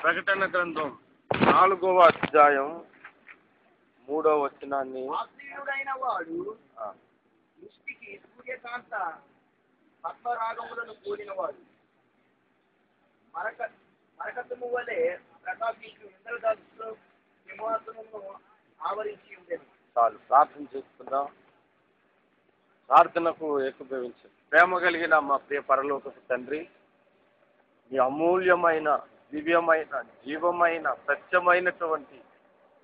ప్రకటన గ్రంథం 4వ అధ్యాయం 3వ వచనాన్ని. ఆశ్చర్యుడైన వాడు దృష్టికి సూర్యకాంత పద్మరాగములను కూడినవాడు మరకతము వలె ప్రకాశించు ఇంద్రధనుస్సు సింహాసనమును ఆవరించి ఉండేది. చాలు, ప్రార్థన చేసుకుందాం. ప్రార్థనకు ఏకీభవించండి. ప్రేమ కలిగిన మా ప్రియ పరలోకపు తండ్రి, మీ అమూల్యమైన, దివ్యమైన, జీవమైన, సత్యమైనటువంటి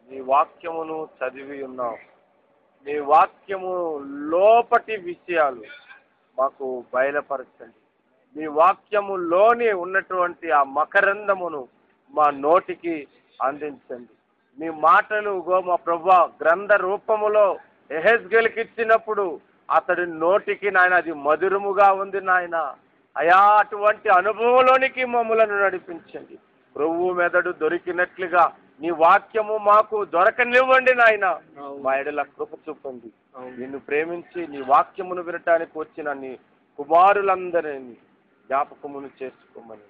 మీ వాక్యమును చదివి ఉన్నాం. మీ వాక్యము లోపటి విషయాలు మాకు బయలుపరచండి. మీ వాక్యములోని ఉన్నటువంటి ఆ మకరందమును మా నోటికి అందించండి. మీ మాటలు మా ప్రభువా గ్రంథ రూపములో యెహెజ్కేలుకి ఇచ్చినప్పుడు అతడి నోటికి నాయన అది మధురముగా ఉంది నాయన. అయా అటువంటి అనుభవంలోనికి మమ్మలను నడిపించండి. ప్రభువు మెదడు దొరికినట్లుగా నీ వాక్యము మాకు దొరకనివ్వండి నాయన. మా ఎడల కృప చూపండి. నిన్ను ప్రేమించి నీ వాక్యమును వినటానికి వచ్చిన నీ కుమారులందరినీ జ్ఞాపకమును చేసుకోమని,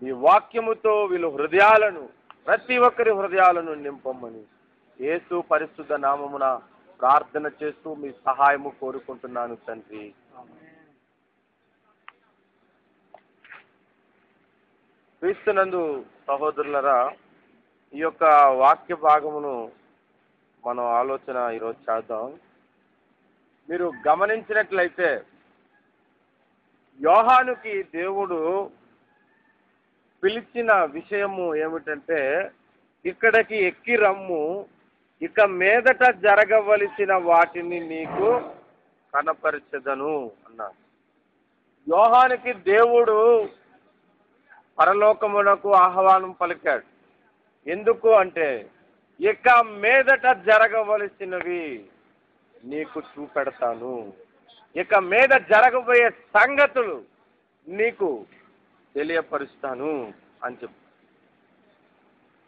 నీ వాక్యముతో వీళ్ళు హృదయాలను, ప్రతి ఒక్కరి హృదయాలను నింపమని యేసు పరిశుద్ధ నామమున ప్రార్థన చేస్తూ మీ సహాయము కోరుకుంటున్నాను తండ్రి. క్రీస్తునందు సహోదరులరా, ఈ యొక్క వాక్య భాగమును మనం ఆలోచన ఈరోజు చేద్దాం. మీరు గమనించినట్లయితే యోహానుకి దేవుడు పిలిచిన విషయము ఏమిటంటే, ఇక్కడికి ఎక్కి రమ్ము, ఇక మీదట జరగవలసిన వాటిని నీకు కనపరచెదను అన్నాడు. యోహానుకి దేవుడు పరలోకమునకు ఆహ్వానం పలికాడు. ఎందుకు అంటే, ఇక మీదట జరగవలసినవి నీకు చూపెడతాను, ఇక మీద జరగబోయే సంగతులు నీకు తెలియపరుస్తాను అని చెప్పు.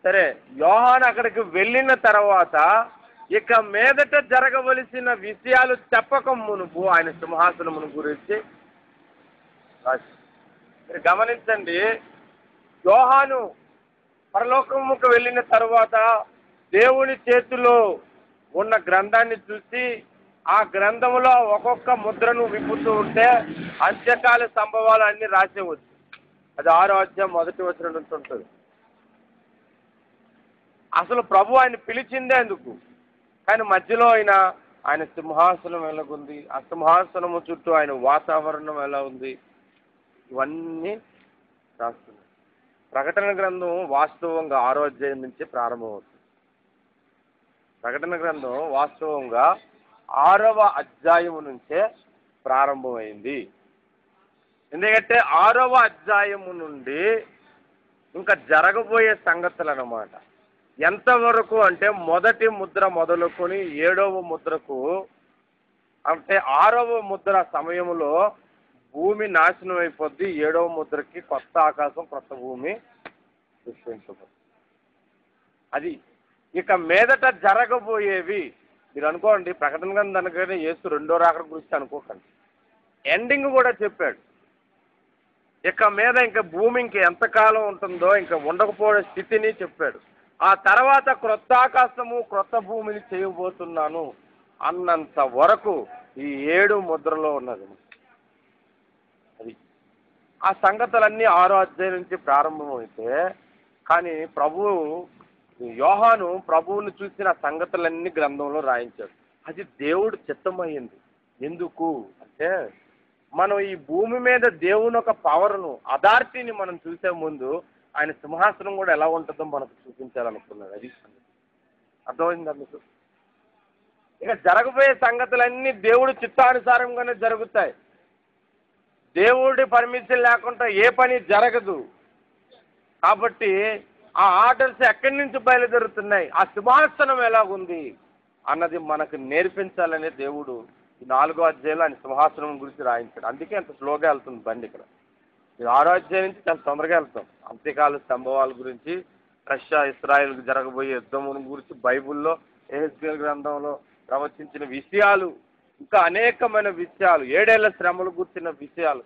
సరే, యోహాను అక్కడికి వెళ్ళిన తర్వాత ఇక మీదట జరగవలసిన విషయాలు చెప్పక మునుపు ఆయన సింహాసనమును గురించి మీరు గమనించండి. యోహాను పరలోకముకు వెళ్ళిన తర్వాత దేవుని చేతిలో ఉన్న గ్రంథాన్ని చూసి ఆ గ్రంథంలో ఒక్కొక్క ముద్రను విప్పుతూ ఉంటే అంత్యకాల సంభవాలు అన్ని రాసేవచ్చు. అది 6వ అధ్యాయం 1వ వచనం నుంచి ఉంటుంది. అసలు ప్రభు ఆయన పిలిచిందే అందుకు. కానీ మధ్యలో ఆయన సింహాసనం ఎలాగుంది, ఆ సింహాసనము చుట్టూ ఆయన వాతావరణం ఎలా ఉంది, ఇవన్నీ రాస్తున్నాయి. ప్రకటన గ్రంథం వాస్తవంగా 6వ అధ్యాయం నుంచి ప్రారంభమవుతుంది. ప్రకటన గ్రంథం వాస్తవంగా 6వ అధ్యాయము నుంచే ప్రారంభమైంది. ఎందుకంటే 6వ అధ్యాయము నుండి ఇంకా జరగబోయే సంగతులు అన్నమాట. ఎంతవరకు అంటే మొదటి ముద్ర మొదలుకొని 7వ ముద్రకు, అంటే 6వ ముద్ర సమయంలో భూమి నాశనం అయిపోద్ది. 7వ ముద్రకి కొత్త ఆకాశం, కొత్త భూమి సృష్టించబోతుంది. అది ఇక మీదట జరగబోయేవి. మీరు అనుకోండి, ప్రకటన గ్రంథం అనగానే యేసు 2వ రాకడ గురించి అనుకోకండి. ఎండింగ్ కూడా చెప్పాడు. ఇక మీద ఇంకా భూమి ఇంక ఎంతకాలం ఉంటుందో, ఇంకా ఉండకపోయే స్థితిని చెప్పాడు. ఆ తర్వాత క్రొత్త ఆకాశము, క్రొత్త భూమిని చేయబోతున్నాను అన్నంత వరకు ఈ 7 ముద్రలో ఉన్నది. అది ఆ సంగతులన్నీ 6వ అధ్యాయం నుంచి ప్రారంభమైతే, కానీ యోహాను ప్రభువును చూసిన సంగతులన్నీ గ్రంథంలో రాయించాడు. అది దేవుడు చిత్తమైంది. ఎందుకు అంటే, మనం ఈ భూమి మీద దేవుని ఒక పవర్ను, అథారిటీని మనం చూసే ముందు ఆయన సింహాసనం కూడా ఎలా ఉంటుందో మనకు చూపించాలనుకున్నాడు. అది అర్థమైందా మీకు? ఇక జరగబోయే సంగతులన్నీ దేవుడి చిత్తానుసారంగానే జరుగుతాయి. దేవుడి పర్మిషన్ లేకుండా ఏ పని జరగదు. కాబట్టి ఆ ఆర్డర్స్ ఎక్కడి నుంచి బయలుదేరుతున్నాయి, ఆ సింహాసనం ఎలాగుంది అన్నది మనకు నేర్పించాలనే దేవుడు ఈ 4వ అధ్యాయంలో ఆయన సింహాసనం గురించి రాయించాడు. అందుకే అంత స్లోగా వెళ్తుంది బండి. ఇక్కడ 6వ అధ్యాయం నుంచి చాలా తొందరగా వెళ్తాం. అంత్యకాల సంభవాల గురించి, రష్యా ఇస్రాయేల్కి జరగబోయే యుద్ధం గురించి బైబిల్లో, యెహెజ్కేలు గ్రంథంలో ప్రవచించిన విషయాలు, ఇంకా అనేకమైన విషయాలు, 7 ఏళ్ల శ్రమలు గుర్చిన విషయాలు,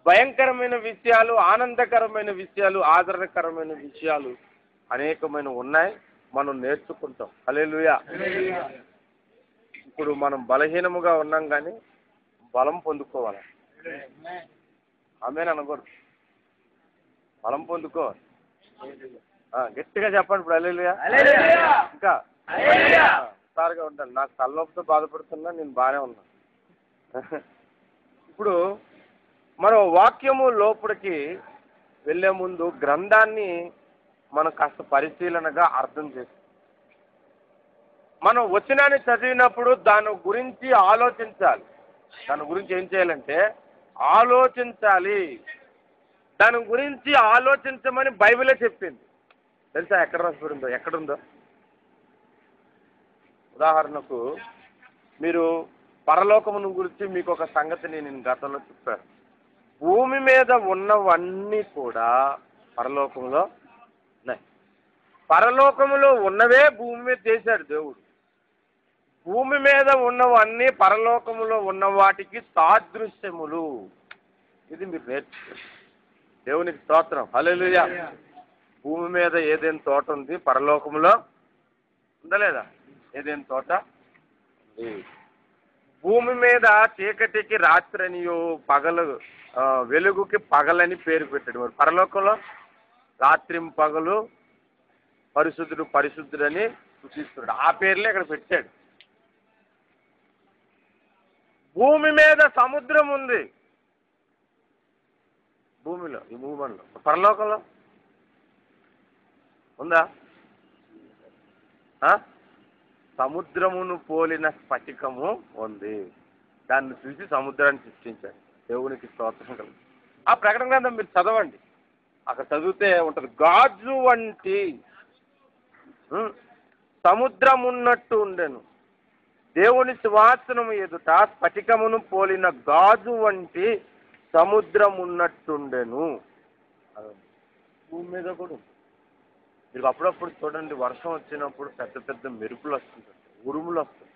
భయంకరమైన విషయాలు, ఆనందకరమైన విషయాలు, ఆదరణకరమైన విషయాలు అనేకమైన ఉన్నాయి, మనం నేర్చుకుంటాం. హల్లెలూయా. ఇప్పుడు మనం బలహీనముగా ఉన్నాం కానీ బలం పొందుకోవాలి. ఆమేన్ అనకూడదు, బలం పొందుకోవాలి. గట్టిగా చెప్పండి ఇప్పుడు హల్లెలూయా. ఇంకా సారిగా ఉండాలి. నాకు తలనొప్పితో బాధపడుతున్నా, నేను బాగానే ఉన్నా. ఇప్పుడు మనం వాక్యము లోపలికి వెళ్ళే ముందు గ్రంథాన్ని మనం కాస్త పరిశీలనగా అర్థం చేస్తాం. మనం వచనాన్ని చదివినప్పుడు దాని గురించి ఆలోచించాలి. దాని గురించి ఏం చేయాలంటే ఆలోచించాలి. దాని గురించి ఆలోచించమని బైబిలే చెప్పింది. తెలుసా ఎక్కడ రాసిపోయిందో? ఎక్కడుందో? ఉదాహరణకు మీరు పరలోకమును గురించి మీకు ఒక సంగతిని నేను గతంలో చెప్పాను. భూమి మీద ఉన్నవన్నీ కూడా పరలోకంలో ఉన్నాయి. పరలోకములో ఉన్నవే భూమి మీద చేశాడు దేవుడు. భూమి మీద ఉన్నవన్నీ పరలోకములో ఉన్న వాటికి సాదృశ్యములు. ఇది మీరు నేర్చుకోండి. దేవునికి స్తోత్రం. హల్లెలూయా. భూమి మీద ఏదైనా తోట ఉంది, పరలోకములో ఉందా లేదా? ఏదైనా తోట ఉంది. భూమి మీద చీకటికి రాత్రనియో పగలు వెలుగుకి పగలని పేరు పెట్టాడు. మరి పరలోకంలో రాత్రి పగలు పరిశుద్ధుడు పరిశుద్ధుడని సూచిస్తున్నాడు. ఆ పేర్లే ఇక్కడ పెట్టాడు. భూమి మీద సముద్రం ఉంది. భూమిలో, ఈ భూమంలో. పరలోకంలో ఉందా? సముద్రమును పోలిన స్ఫటికము ఉంది. దాన్ని చూసి సముద్రాన్ని సృష్టించాడు. దేవునికి స్తోత్రం కలుగు. ఆ ప్రకటన గ్రంథం మీరు చదవండి. అక్కడ చదివితే ఉంటుంది. గాజు వంటి సముద్రం ఉన్నట్టు ఉండెను. దేవుని సింహాసనము ఎదుట స్ఫటికమును పోలిన గాజు వంటి సముద్రం ఉన్నట్టుండెను. భూమి మీద కూడా మీరు అప్పుడప్పుడు చూడండి, వర్షం వచ్చినప్పుడు పెద్ద పెద్ద మెరుపులు వస్తుంటాయి, ఉరుములు వస్తాయి.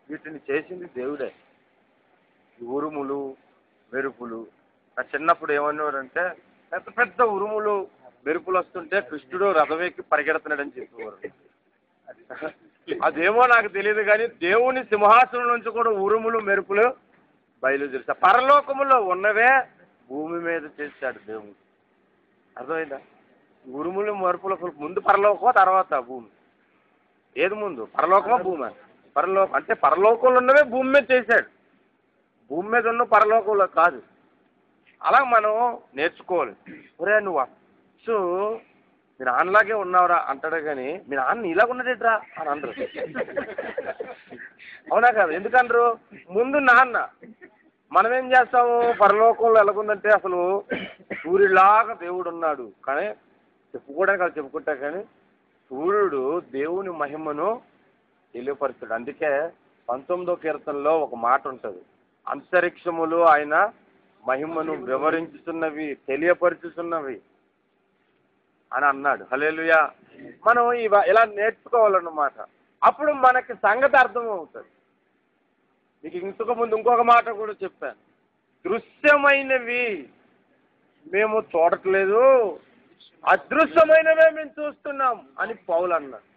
వీటిని చేసింది దేవుడే. ఈ ఉరుములు మెరుపులు. నా చిన్నప్పుడు ఏమనేవారంటే పెద్ద పెద్ద ఉరుములు మెరుపులు వస్తుంటే కృష్ణుడు రథమెక్కి పరిగెడుతున్నాడని చెప్పేవారు. అదేమో నాకు తెలియదు కానీ దేవుని సింహాసనం నుంచి కూడా ఉరుములు మెరుపులు బయలుదేరుతా. పరలోకములో ఉన్నవే భూమి మీద చేశాడు దేవుడు. అర్థమైందా? ఉరుములు మెరుపుల ముందు పరలోకమా తర్వాత భూమి? ఏది ముందు, పరలోకమా భూమి? పరలోకం అంటే పరలోకంలో ఉన్నవే భూమి మీద చేశాడు. భూమి మీద ఉన్న పరలోకంలో కాదు. అలా మనం నేర్చుకోవాలి. ఒరే నువ్వు సో మీ నాన్నలాగే ఉన్నావురా అంటాడు కానీ మీ నాన్న ఇలాగ ఉన్నదేట్రా అని అనరు. అవునా కాదు? ఎందుకనరు? ముందు నాన్న. మనం ఏం చేస్తాము? పరలోకంలో ఎలాగుందంటే అసలు సూర్యులాగా దేవుడు ఉన్నాడు. కానీ చెప్పుకోవడానికి అది చెప్పుకుంటా కానీ సూర్యుడు దేవుని మహిమను తెలియపరుస్తాడు. అందుకే 19వ కీర్తనలో ఒక మాట ఉంటుంది. అంతరిక్షములు ఆయన మహిమను వివరించుతున్నవి, తెలియపరుచుతున్నవి అని అన్నాడు. హల్లెలూయా. మనం ఇలా నేర్చుకోవాలన్నమాట. అప్పుడు మనకి సంగతి అర్థమవుతుంది. మీకు ఇంతకు ముందు ఇంకొక మాట కూడా చెప్పాను. దృశ్యమైనవి మేము చూడట్లేదు, అదృశ్యమైనవే మేము చూస్తున్నాం అని పౌలు అన్నాడు.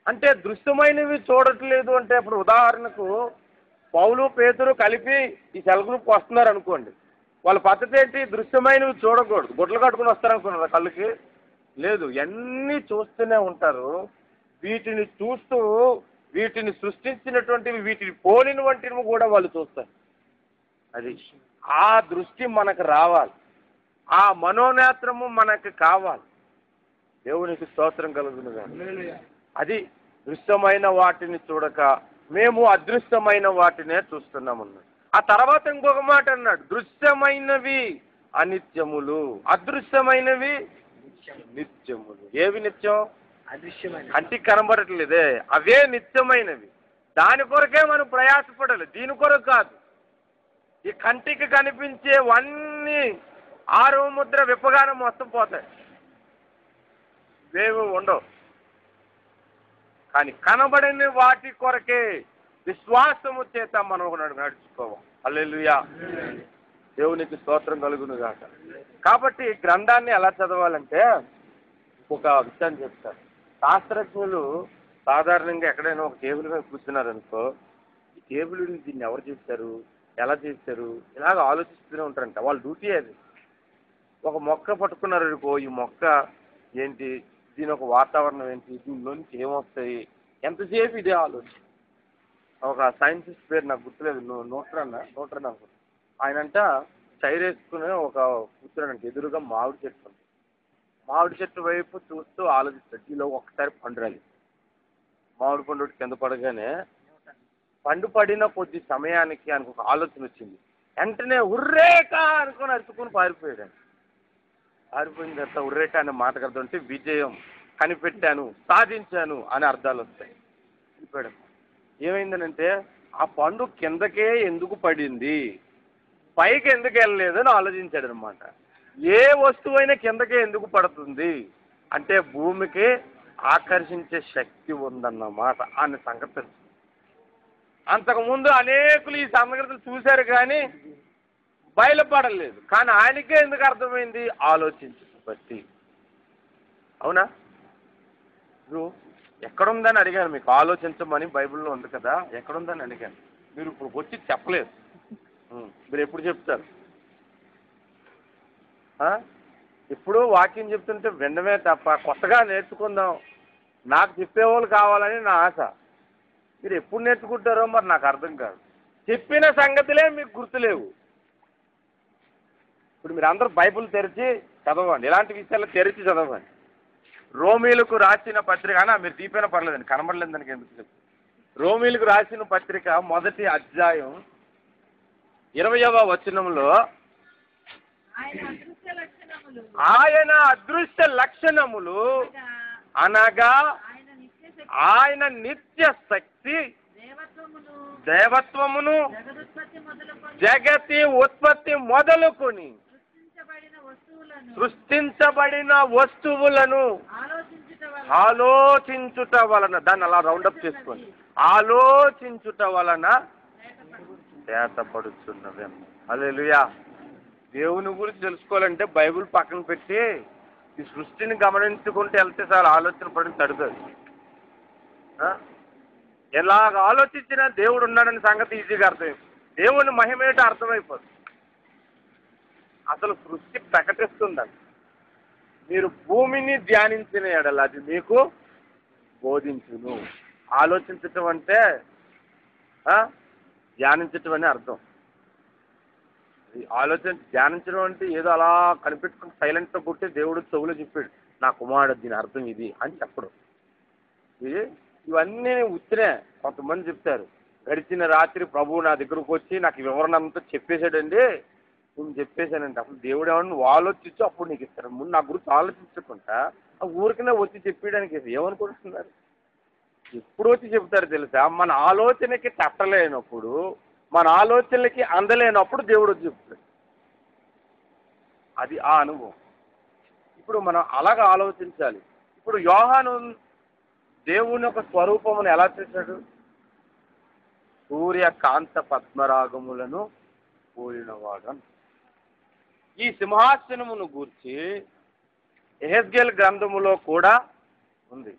అంటే దృశ్యమైనవి చూడట్లేదు అంటే ఇప్పుడు ఉదాహరణకు పౌలు పేతురు కలిపి ఈ సెల్ గ్రూప్కి వస్తున్నారు అనుకోండి. వాళ్ళ పద్ధతి ఏంటి? దృశ్యమైనవి చూడకూడదు. గుడ్లు కట్టుకుని వస్తారనుకున్నారు కళ్ళకి. లేదు, అన్నీ చూస్తూనే ఉంటారు. వీటిని చూస్తూ వీటిని సృష్టించినటువంటివి, వీటిని పోలిన వంటివి కూడా వాళ్ళు చూస్తారు. అది ఆ దృష్టి మనకు రావాలి, ఆ మనోనేత్రము మనకు కావాలి. దేవునికి స్తోత్రం కలుగునుగా. అది దృశ్యమైన వాటిని చూడక మేము అదృశ్యమైన వాటినే చూస్తున్నామన్నాడు. ఆ తర్వాత ఇంకొక మాట అన్నాడు. దృశ్యమైనవి అనిత్యములు, అదృశ్యమైనవి నిత్యములు. ఏవి నిత్యం? అదృశ్యమైన కంటికి కనబడట్లేదే, అవే నిత్యమైనవి. దాని కొరకే మనం ప్రయాసపడాలి, దీని కొరకు కాదు. ఈ కంటికి కనిపించేవన్నీ 6వ ముద్ర విప్పగానే మొత్తం పోతాయి, ఇవేవి ఉండవు. కానీ కనబడని వాటి కొరకే విశ్వాసము చేత మనం నడుచుకోవాలి. హల్లెలూయా. దేవునికి స్తోత్రం కలుగును గాక. కాబట్టి గ్రంథాన్ని ఎలా చదవాలంటే ఒక విషయాన్ని చెప్తారు. శాస్త్రజ్ఞులు సాధారణంగా ఎక్కడైనా ఒక టేబుల్ మీద కూర్చున్నారనుకో, ఈ టేబుల్ దీన్ని ఎవరు చేశారు, ఎలా చేశారు, ఇలాగ ఆలోచిస్తూనే ఉంటారంట. వాళ్ళ డ్యూటీ అది. ఒక మొక్క పట్టుకున్నారనుకో, ఈ మొక్క ఏంటి, దీని ఒక వాతావరణం ఏంటి, దీనిలోంచి ఏమొస్తాయి, ఎంతసేపు ఇదే ఆలోచన. ఒక సైంటిస్ట్ పేరు నాకు గుర్తులేదు, నోట్రన్ అనుకుంటా. ఆయనంట చైర్ వేసుకుని ఒక కూర్చున్నాడంట, ఎదురుగా మామిడి చెట్టు ఉంది. మామిడి చెట్టు వైపు చూస్తూ ఆలోచిస్తాడు. దీనిలో ఒకసారి పండు రాలి, మామిడి పండు కింద పడగానే పండు పడిన కొద్ది సమయానికి ఆయనకు ఒక ఆలోచన వచ్చింది. వెంటనే ఉర్రేకా అనుకుని అరుచుకుని పారిపోయాడు. పారిపోయిన తర్వాత ఉర్రేకా అనే మాట కలుతుంటే విజయం, కనిపెట్టాను, సాధించాను అని అర్థాలు వస్తాయి. వెళ్ళిపోయాడు. ఏమైందనంటే ఆ పండు కిందకే ఎందుకు పడింది, పైకి ఎందుకు వెళ్ళలేదు అని ఆలోచించాడు అనమాట. ఏ వస్తువైనా కిందకే ఎందుకు పడుతుంది అంటే భూమికి ఆకర్షించే శక్తి ఉందన్నమాట అనే సంగతి తెలుసు. అంతకుముందు అనేకులు ఈ సంగతులు చూశారు కానీ బయలుపడలేదు. కానీ ఆయనకే ఎందుకు అర్థమైంది, ఆలోచించి బట్టి. అవునా? ఇప్పుడు ఎక్కడుందని అడిగాను, మీకు ఆలోచించమని బైబిల్లో ఉంది కదా, ఎక్కడుందని అడిగాను. మీరు ఇప్పుడు వచ్చి చెప్పలేదు. మీరు ఎప్పుడు చెప్తారు? ఇప్పుడు వాక్యం చెప్తుంటే వినడమే తప్ప కొత్తగా నేర్చుకుందాం, నాకు చెప్పేవాళ్ళు కావాలని నా ఆశ. మీరు ఎప్పుడు నేర్చుకుంటారో మరి నాకు అర్థం కాదు. చెప్పిన సంగతులే మీకు గుర్తులేవు. ఇప్పుడు మీరు అందరూ బైబిల్ తెరిచి చదవండి, ఇలాంటి విషయాలు తెరిచి చదవండి. రోమీలకు రాసిన పత్రిక మీరు తీపైనా పర్లేదండి, కనబడలేదు దానికి ఎందుకు చెప్పు. రోమీలకు రాసిన పత్రిక 1వ అధ్యాయం 20వ వచనంలో ఆయన అదృశ్య లక్షణములు అనగా ఆయన నిత్య శక్తి, దేవత్వమును, జగతి ఉత్పత్తి మొదలుకొని సృష్టించబడిన వస్తువులను ఆలోచించుట వలన, దాన్ని అలా రౌండప్ చేసుకోండి, ఆలోచించుట వలన చేతపడుతున్నవి. హల్లెలూయా. దేవుని గురించి తెలుసుకోవాలంటే బైబిల్ పక్కన పెట్టి ఈ సృష్టిని గమనించుకుంటూ వెళ్తే చాలా ఆలోచన పడి తడుతుంది. ఎలాగ ఆలోచించినా దేవుడు ఉన్నాడని సంగతి ఈజీగా అర్థమైపోతుంది. దేవుని మహిమేట అర్థమైపోతుంది. అసలు సృష్టి ప్రకటిస్తుందండి. మీరు భూమిని ధ్యానించిన ఎడల అది మీకు బోధించును. ఆలోచించటం అంటే ధ్యానించటం అని అర్థం. ధ్యానించడం అంటే ఏదో అలా కనిపెట్టుకుని సైలెంట్గా కొట్టి దేవుడు చెవులో చెప్పాడు, నా కుమారుడు దీని అర్థం ఇది అని చెప్పడం. ఇవన్నీ ఉత్తినే కొంతమంది చెప్తారు. గడిచిన రాత్రి ప్రభువు నా దగ్గరకు వచ్చి నాకు వివరణ అంతా చెప్పేశాడండి, నేను చెప్పేశానండి. అప్పుడు దేవుడు ఏమన్నా నువ్వు ఆలోచించు అప్పుడు నీకు ఇస్తాడు. ముందు నా గురించి ఆలోచించకుండా ఆ ఊరికనే వచ్చి చెప్పడానికి ఏమనుకుంటున్నారు? ఎప్పుడు వచ్చి చెప్తారు తెలుసా? మన ఆలోచనకి తట్టలేనప్పుడు, మన ఆలోచనలకి అందలేనప్పుడు దేవుడు వచ్చి చెప్తాడు. అది ఆ అనుభవం. ఇప్పుడు మనం అలాగ ఆలోచించాలి. ఇప్పుడు యోహాను దేవుని యొక్క స్వరూపమును ఎలా చేశాడు? సూర్యకాంత పద్మరాగములను పోలినవాడు. ఈ సింహాసనమును గూర్చి యెహెజ్కేలు గ్రంథములో కూడా ఉంది.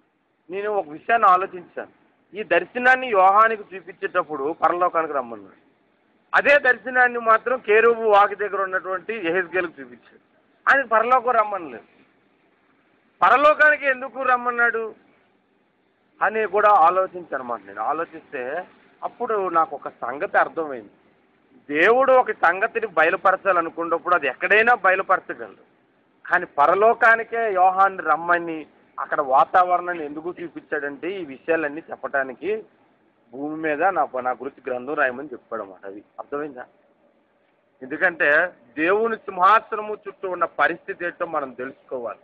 నేను ఒక విషయాన్ని ఆలోచించాను. ఈ దర్శనాన్ని యోహానికి చూపించేటప్పుడు పరలోకానికి రమ్మన్నాడు. అదే దర్శనాన్ని మాత్రం కేరూబు వాకి దగ్గర ఉన్నటువంటి యెహెజ్కేలుకు చూపించాడు. ఆయన పరలోకం రమ్మనలేదు. పరలోకానికి ఎందుకు రమ్మన్నాడు అని కూడా ఆలోచించానమాట. నేను ఆలోచిస్తే అప్పుడు నాకు ఒక సంగతి అర్థమైంది. దేవుడు ఒక సంగతిని బయలుపరచాలనుకున్నప్పుడు అది ఎక్కడైనా బయలుపరచగలడు. కానీ పరలోకానికే యోహాన్ని రమ్మని అక్కడ వాతావరణాన్ని ఎందుకు చూపించాడంటే ఈ విషయాలన్నీ చెప్పడానికి భూమి మీద నా గురించి గ్రంథం రాయమని చెప్పాడు అన్నమాట. అది అర్థమైందా? ఎందుకంటే దేవుని సింహాసనము చుట్టూ ఉన్న పరిస్థితి ఏంటో మనం తెలుసుకోవాలి.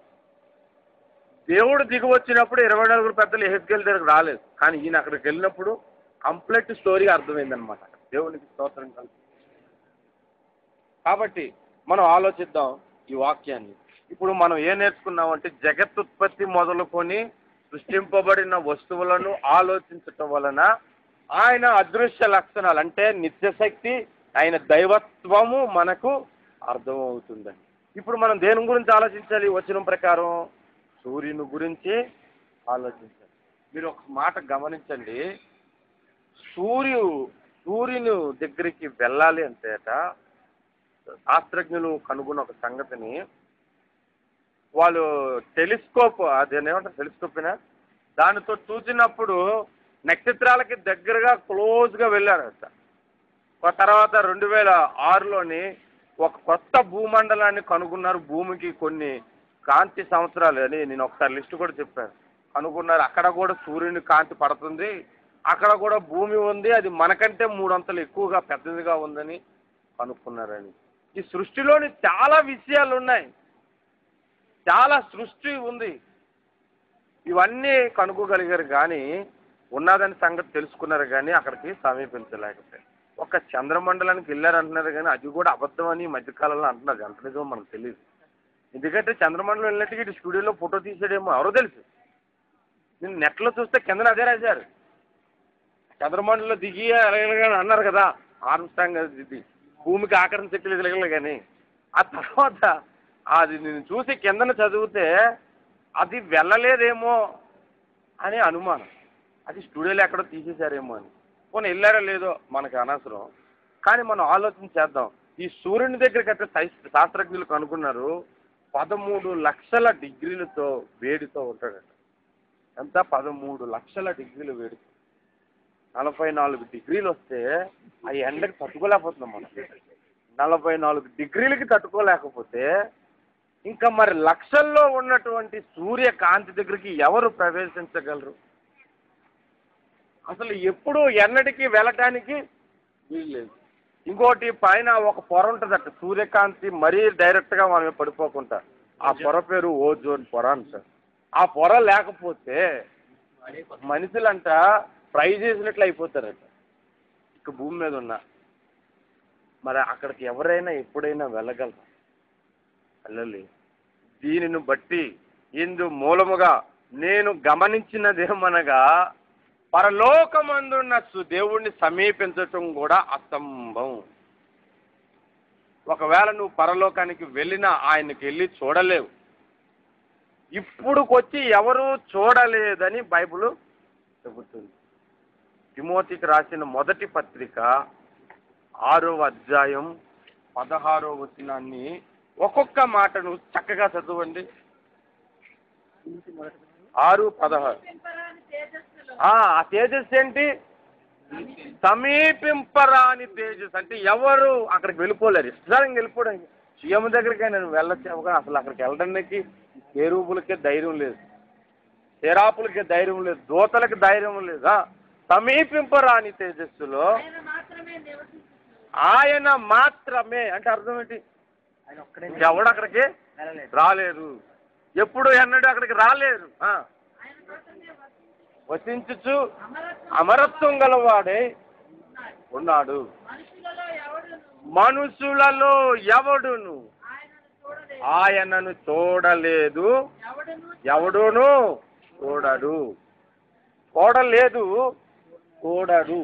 దేవుడు దిగి వచ్చినప్పుడు 24 పెద్దలు యెహెజ్కేలు దగ్గరకు రాలేదు. కానీ ఈయన అక్కడికి వెళ్ళినప్పుడు కంప్లీట్ స్టోరీ అర్థమైందనమాట. దేవునికి స్తోత్రం కలిసి. కాబట్టి మనం ఆలోచిద్దాం ఈ వాక్యాన్ని. ఇప్పుడు మనం ఏం నేర్చుకున్నామంటే జగత్తుత్పత్తి మొదలుకొని సృష్టింపబడిన వస్తువులను ఆలోచించటం వలన ఆయన అదృశ్య లక్షణాలు అంటే నిత్యశక్తి, ఆయన దైవత్వము మనకు అర్థమవుతుందండి. ఇప్పుడు మనం దేని గురించి ఆలోచించాలి? వచనం ప్రకారం సూర్యుని గురించి ఆలోచించండి. మీరు ఒక మాట గమనించండి, సూర్యుని దగ్గరికి వెళ్ళాలి అంటేట శాస్త్రజ్ఞులు కనుగొన్న ఒక సంగతిని, వాళ్ళు టెలిస్కోప్, అదేనేమంటారు టెలిస్కోపేనా, దానితో చూసినప్పుడు నక్షత్రాలకి దగ్గరగా క్లోజ్గా వెళ్ళారట. తర్వాత 2006లోని ఒక కొత్త భూమండలాన్ని కనుగొన్నారు. భూమికి కొన్ని కాంతి సంవత్సరాలు అని నేను ఒకసారి లిస్టు కూడా చెప్పాను. కనుగొన్నారు. అక్కడ కూడా సూర్యుని కాంతి పడుతుంది, అక్కడ కూడా భూమి ఉంది, అది మనకంటే 3 అంతలు ఎక్కువగా పెద్దదిగా ఉందని కనుక్కున్నారని. ఈ సృష్టిలోని చాలా విషయాలు ఉన్నాయి, చాలా సృష్టి ఉంది. ఇవన్నీ కనుక్కోగలిగారు కానీ, ఉన్నదని సంగతి తెలుసుకున్నారు కానీ అక్కడికి సమీపించలేకపోయారు. ఒక చంద్రమండలానికి వెళ్ళారంటున్నారు కానీ అది కూడా అబద్ధం అని ఈ మధ్యకాలంలో అంటున్నారు. ఎంత నిజమో మనకు తెలియదు. ఎందుకంటే చంద్రమండలం వెళ్ళినట్టుగా ఇటు స్టూడియోలో ఫోటో తీసాడేమో ఎవరో తెలుసు. నేను నెట్లో చూస్తే కిందన అదే రాశారు, చంద్రమండలంలో దిగి ఎలగలని అన్నారు కదా, ఆర్మ్స్ట్రాంగ్ ఇది భూమికి ఆకరణ శక్తులు ఎదగలే కానీ. ఆ తర్వాత అది నేను చూసి కిందన చదివితే అది వెళ్ళలేదేమో అని అనుమానం. అది స్టూడియోలో ఎక్కడో తీసేశారేమో అని. పోనీ వెళ్ళారో లేదో మనకు అనవసరం, కానీ మనం ఆలోచన చేద్దాం. ఈ సూర్యుని దగ్గరికి అయితే శాస్త్రజ్ఞులు కనుక్కున్నారు 13 లక్షల డిగ్రీలతో వేడితో ఉంటాడట. ఎంత? 13 లక్షల డిగ్రీలు వేడి. 44 డిగ్రీలు వస్తే ఆ ఎండకి తట్టుకోలేకపోతున్నాం మనం. 44 డిగ్రీలకి తట్టుకోలేకపోతే ఇంకా మరి లక్షల్లో ఉన్నటువంటి సూర్యకాంతి దగ్గరికి ఎవరు ప్రవేశించగలరు? అసలు ఎప్పుడు ఎన్నటికీ వెళ్ళటానికి వీల్లేదు. ఇంకోటి పైన ఒక పొర ఉంటుందట, సూర్యకాంతి మరీ డైరెక్ట్గా మనం పడిపోకుండా. ఆ పొర పేరు ఓజోన్ పొర అంటారు. ఆ పొర లేకపోతే మనుషులంట ఫ్రై చేసినట్లు అయిపోతారట ఇక భూమి మీద ఉన్న. మరి అక్కడికి ఎవరైనా ఎప్పుడైనా వెళ్ళగలరా? వెళ్ళలేదు. దీనిని బట్టి ఇందు మూలముగా నేను గమనించినదేమనగా, పరలోకమందున్న దేవుణ్ణి సమీపించటం కూడా అసంభవం. ఒకవేళ నువ్వు పరలోకానికి వెళ్ళినా ఆయనకి వెళ్ళి చూడలేవు. ఇప్పుడుకొచ్చి ఎవరు చూడలేదని బైబిల్ చెబుతుంది. తిమోతికి రాసిన మొదటి పత్రిక 6వ అధ్యాయం 16వ వచనాన్ని ఒక్కొక్క మాటను చక్కగా చదవండి. 6:16. ఆ తేజస్సు ఏంటి? సమీపింపరాని తేజస్సు. అంటే ఎవరు అక్కడికి వెళ్ళిపోలేరు. ఇష్టానికి వెళ్ళిపోవడానికి. సీఎం దగ్గరికి నేను వెళ్ళొచ్చాము కానీ అసలు అక్కడికి వెళ్ళడానికి కేరూబులకే ధైర్యం లేదు, శరాపులకే ధైర్యం లేదు, దూతలకి ధైర్యం లేదు. సమీపింపరాని తేజస్సులో ఆయన మాత్రమే అంటే అర్థం ఏంటి? ఎవడు అక్కడికి రాలేదు, ఎప్పుడు ఎన్నడూ అక్కడికి రాలేదు. వసించుచు అమరత్వం గలవాడే ఉన్నాడు. మనుషులలో ఎవడును ఆయనను చూడలేదు, ఎవడును చూడడు. చూడలేదు, చూడడు.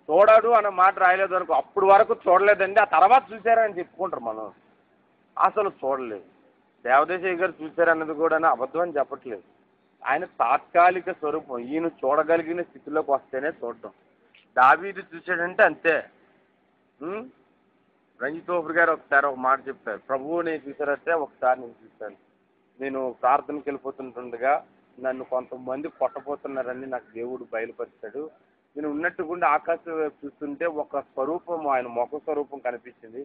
చూడడు అన్న మాట రాయలేదు అనుకో, అప్పుడు వరకు చూడలేదండి, ఆ తర్వాత చూశారని చెప్పుకుంటారు. మనం అసలు చూడలేదు. దేవదేశయ్య గారు చూశారన్నది కూడా అబద్ధం అని చెప్పట్లేదు. ఆయన తాత్కాలిక స్వరూపం. ఈయన చూడగలిగిన స్థితిలోకి వస్తేనే చూడటం. దావీదు చూశాడంటే అంతే. రంజితోఫర్ గారు ఒకసారి ఒక మాట చెప్పారు, ప్రభువు నేను చూశారంటే ఒకసారి నేను చూశాను. నేను ప్రార్థనకి వెళ్ళిపోతుండగా నన్ను కొంతమంది కొట్టబోతున్నారని నాకు దేవుడు బయలుపరిచాడు. నేను ఉన్నట్టుగుండి ఆకాశం వైపు చూస్తుంటే ఒక స్వరూపం, ఆయన ముఖ స్వరూపం కనిపించింది.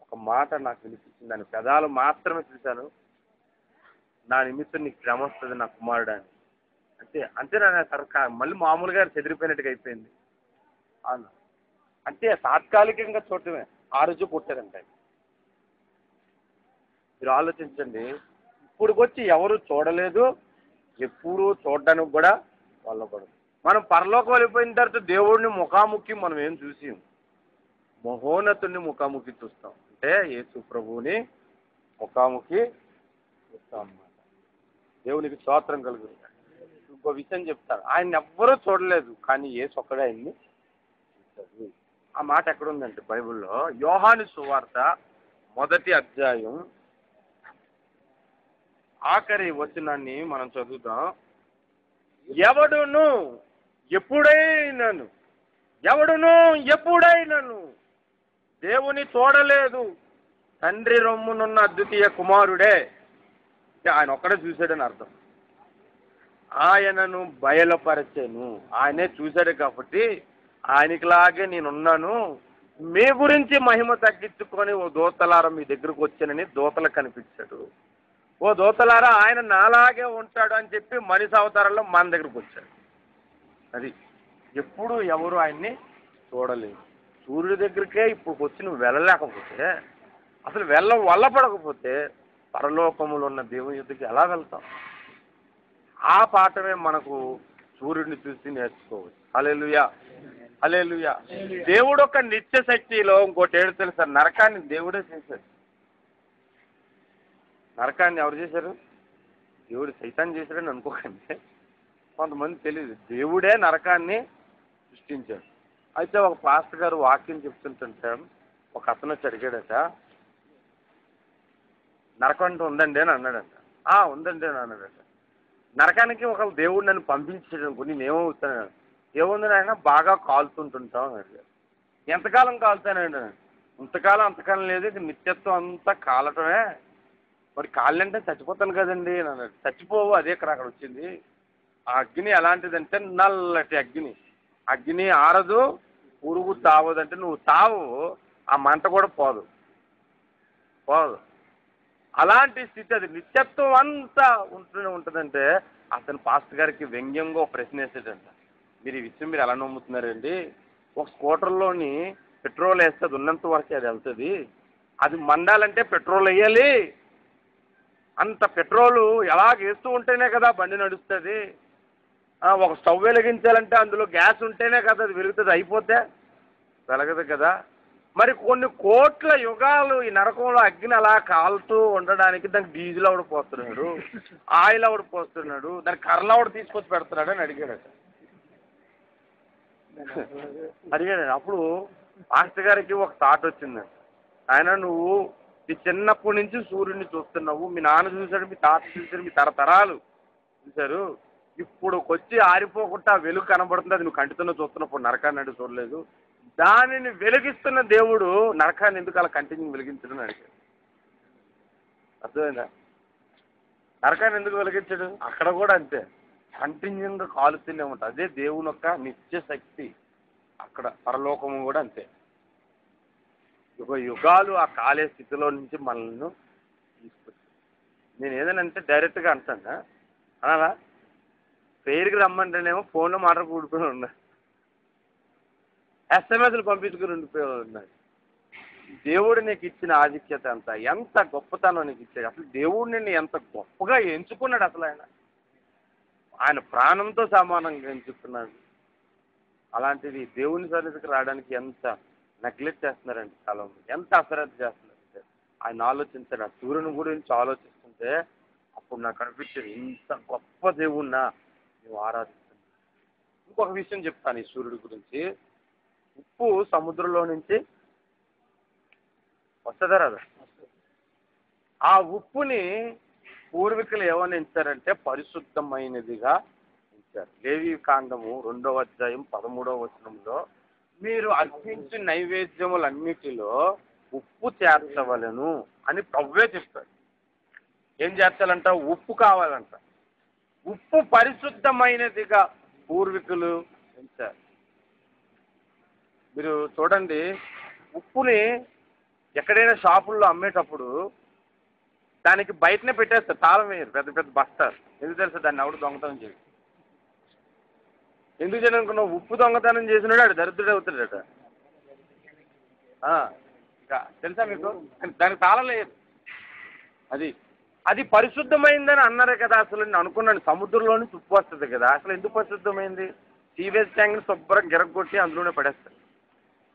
ఒక మాట నాకు వినిపించింది. దాని పెదాలు మాత్రమే చూశాను. నా నిమిత్తం నీకు శ్రమ వస్తుంది నా కుమారుడు అని. అంతేనా సరే మళ్ళీ మామూలుగా చెదిరిపోయినట్టుగా అయిపోయింది అన్న. అంటే తాత్కాలికంగా చూడటమే. ఆ రోజు పుట్టారంట. మీరు ఆలోచించండి. ఇప్పుడుకొచ్చి ఎవరు చూడలేదు, ఎప్పుడూ చూడడానికి కూడా వాళ్ళపడదు. మనం పరలోకం వెళ్ళిపోయిన తర్వాత దేవుడిని ముఖాముఖి మనం ఏం చూసి మహోన్నతుడిని ముఖాముఖి చూస్తాం. అంటే యేసు ప్రభువుని ముఖాముఖి చూస్తాం అన్నమాట. దేవునికి స్తోత్రం కలుగుతుంది. ఇంకో విషయం చెప్తాను, ఆయన ఎవ్వరూ చూడలేదు కానీ యేసు ఒక్కడే ఆయన్ని చూశాడు. ఆ మాట ఎక్కడుందంటే బైబిల్లో యోహాను సువార్త 1వ అధ్యాయం ఆఖరి వచనాన్ని మనం చదువుతాం. ఎవడును ఎప్పుడైనాను దేవుని చూడలేదు, తండ్రి రొమ్మునున్న అద్వితీయ కుమారుడే, ఆయన ఒక్కడే చూశాడని అర్థం. ఆయనను బయలుపరచాను, ఆయనే చూశాడు కాబట్టి ఆయనకిలాగే నేనున్నాను, మీ గురించి మహిమ తగ్గించుకొని ఓ దూతలారా మీ దగ్గరకు వచ్చానని దూతలకు కనిపించాడు. ఓ దూతలారా ఆయన నాలాగే ఉంటాడు అని చెప్పి మనిషి అవతారంలో మన దగ్గరకు వచ్చాడు. అది ఎప్పుడు ఎవరు ఆయన్ని చూడలేదు. సూర్యుడి దగ్గరికే ఇప్పుడు వచ్చి నువ్వు వెళ్ళలేకపోతే, అసలు వల్ల పడకపోతే పరలోకములో ఉన్న దేవుని యుద్ధకి ఎలా వెళ్తాం? ఆ పాఠమే మనకు సూర్యుడిని చూసి నేర్చుకోవచ్చు. హల్లెలూయా, హల్లెలూయా. దేవుడు ఒక నిత్య శక్తిలో ఇంకోటి ఏడు తెలుసా, నరకాన్ని దేవుడే చేశాడు. నరకాన్ని ఎవరు చేశారు? దేవుడు సైతాన్ చేశాడని అనుకోకండి, కొంతమంది తెలియదు. దేవుడే నరకాన్ని సృష్టించాడు. అయితే ఒక పాస్టర్ గారు వాక్యం చెప్తుంటే ఒక అతను వచ్చి అడిగాడట, నరకం అంటే ఉందండి అని అన్నాడంట. ఉందండి అని అన్నాడట. నరకానికి ఒక దేవుడు నన్ను పంపించాడు అనుకో, నేను ఏమవుతాను? ఏముంది ఆయన బాగా కాలుతుంటుంటాం అన్నాడు. ఎంతకాలం కాలుతానండి? ఇంతకాలం అంతకాలం లేదు, ఇక నిత్యత్వం అంతా కాలటమే. మరి కాళ్ళంటే చచ్చిపోతాను కదండి అని అన్నాడు. చచ్చిపోవు, అదే అక్కడ వచ్చింది. ఆ అగ్ని ఎలాంటిదంటే నల్లటి అగ్ని ఆరదు, పురుగు తావదంటే నువ్వు తావు, ఆ మంట కూడా పోదు. అలాంటి స్థితి, అది నిత్యత్వం అంతా ఉంటుందంటే. అతను పాస్టర్ గారికి వ్యంగ్యంగా ఒక ప్రశ్న వేసాడంట, మీరు ఈ విషయం మీరు ఎలా నమ్ముతున్నారండి? ఒక స్కూటర్లోని పెట్రోల్ వేస్తే అది ఉన్నంత వరకే అది వెళ్తుంది, అది మండాలంటే పెట్రోల్ వేయాలి, అంత పెట్రోలు ఎలాగ వేస్తూ ఉంటేనే కదా బండి నడుస్తుంది. ఒక స్టవ్ వెలిగించాలంటే అందులో గ్యాస్ ఉంటేనే కదా అది వెలుగుతుంది, అయిపోతే వెలగదు కదా. మరి కొన్ని కోట్ల యుగాలు ఈ నరకంలో అగ్ని అలా కాలుతూ ఉండడానికి దానికి డీజిల్ ఆవిడ పోస్తున్నాడు, ఆయిల్ ఆవిడ పోస్తున్నాడు, దానికి కర్రలు ఆవిడ తీసుకొచ్చి పెడుతున్నాడు అని అడిగాడు. అప్పుడు మాస్టర్ గారికి ఒక థాట్ వచ్చిందండి. ఆయన నువ్వు ఈ చిన్నప్పటి నుంచి సూర్యుడిని చూస్తున్నావు, మీ నాన్న చూశాడు, మీ తాత చూశాడు, మీ తరతరాలు చూశారు, ఇప్పుడు వచ్చి ఆరిపోకుండా వెలుగు కనబడుతుంది, అది నువ్వు కంటితో చూస్తున్నప్పుడు నరకాన్ని అంటే చూడలేదు. దానిని వెలిగిస్తున్న దేవుడు నరకాన్ని ఎందుకు అలా కంటిన్యూ వెలిగించడం అడిగాడు. అర్థమైందా? నరకాన్ని ఎందుకు వెలిగించడు? అక్కడ కూడా అంతే, కంటిన్యూగా కాలుతూనే ఉంటుంది. అదే దేవుని యొక్క నిత్య శక్తి. అక్కడ పరలోకము కూడా అంతే, యుగాలు ఆ కాలే స్థితిలో నుంచి మనల్ని తీసుకొచ్చి. నేను ఏదైనా అంటే డైరెక్ట్గా అంటాను అనాలా, పేరుకి రమ్మంటేనేమో ఫోన్లో మాట కూడుకుని ఉన్నారు, ఎస్ఎంఎస్లు పంపించుకుని ఉండిపోయి ఉన్నారు. దేవుడు నీకు ఇచ్చిన ఆధిక్యత అంతా, ఎంత గొప్పతనం నీకు ఇచ్చాడు. అసలు దేవుడు నిన్ను ఎంత గొప్పగా ఎంచుకున్నాడు. అసలు ఆయన ప్రాణంతో సమానంగా ఎంచుకున్నాడు. అలాంటిది దేవుని సన్నిధికి రావడానికి ఎంత నెగ్లెక్ట్ చేస్తున్నారండి చాలా మంది, ఎంత అశ్రద్ధ చేస్తున్నారంటే. ఆయన ఆలోచించాడు, ఆ సూర్యుని గురించి ఆలోచిస్తుంటే అప్పుడు నాకు అనిపించేది, ఇంత గొప్ప దేవుణ్ణా నువ్వు ఆరాధిస్తున్నావు. ఇంకొక విషయం చెప్తాను ఈ సూర్యుడి గురించి. ఉప్పు సముద్రంలో నుంచి వస్తుందా రాదా? ఆ ఉప్పుని పూర్వీకులు ఏమని ఎంచారంటే పరిశుద్ధమైనదిగా ఎంచారు. లేవి కాండము 2వ అధ్యాయం 13వ వచనంలో, మీరు అర్పించిన నైవేద్యములన్నిటిలో ఉప్పు చేర్చవలను అని ప్రభువే చెప్తాడు. ఏం చేర్చాలంట? ఉప్పు కావాలంట. ఉప్పు పరిశుద్ధమైనదిగా పూర్వీకులు ఎంచారు. మీరు చూడండి, ఉప్పుని ఎక్కడైనా షాపుల్లో అమ్మేటప్పుడు దానికి బయటనే పెట్టేస్తారు, తాళం వేయరు, పెద్ద పెద్ద బస్తాలు. ఎందుకు తెలుసా? దాన్ని ఎవడు దొంగతనం చేయడు. ఎందుకు చేయను అనుకున్నావు? ఉప్పు దొంగతనం చేసినాడు ఆడు దరిద్రుడు అవుతాడట. ఇంకా తెలుసా మీకు? దానికి తాళం లేదు. అది పరిశుద్ధమైందని అన్నారే కదా. అసలు నేను అనుకున్నాను సముద్రంలో నుంచి ఉప్పు వస్తుంది కదా, అసలు ఎందుకు పరిశుద్ధమైంది? సీవేజ్ ట్యాంక్ని శుభ్రం గిరగొట్టి అందులోనే పడేస్తారు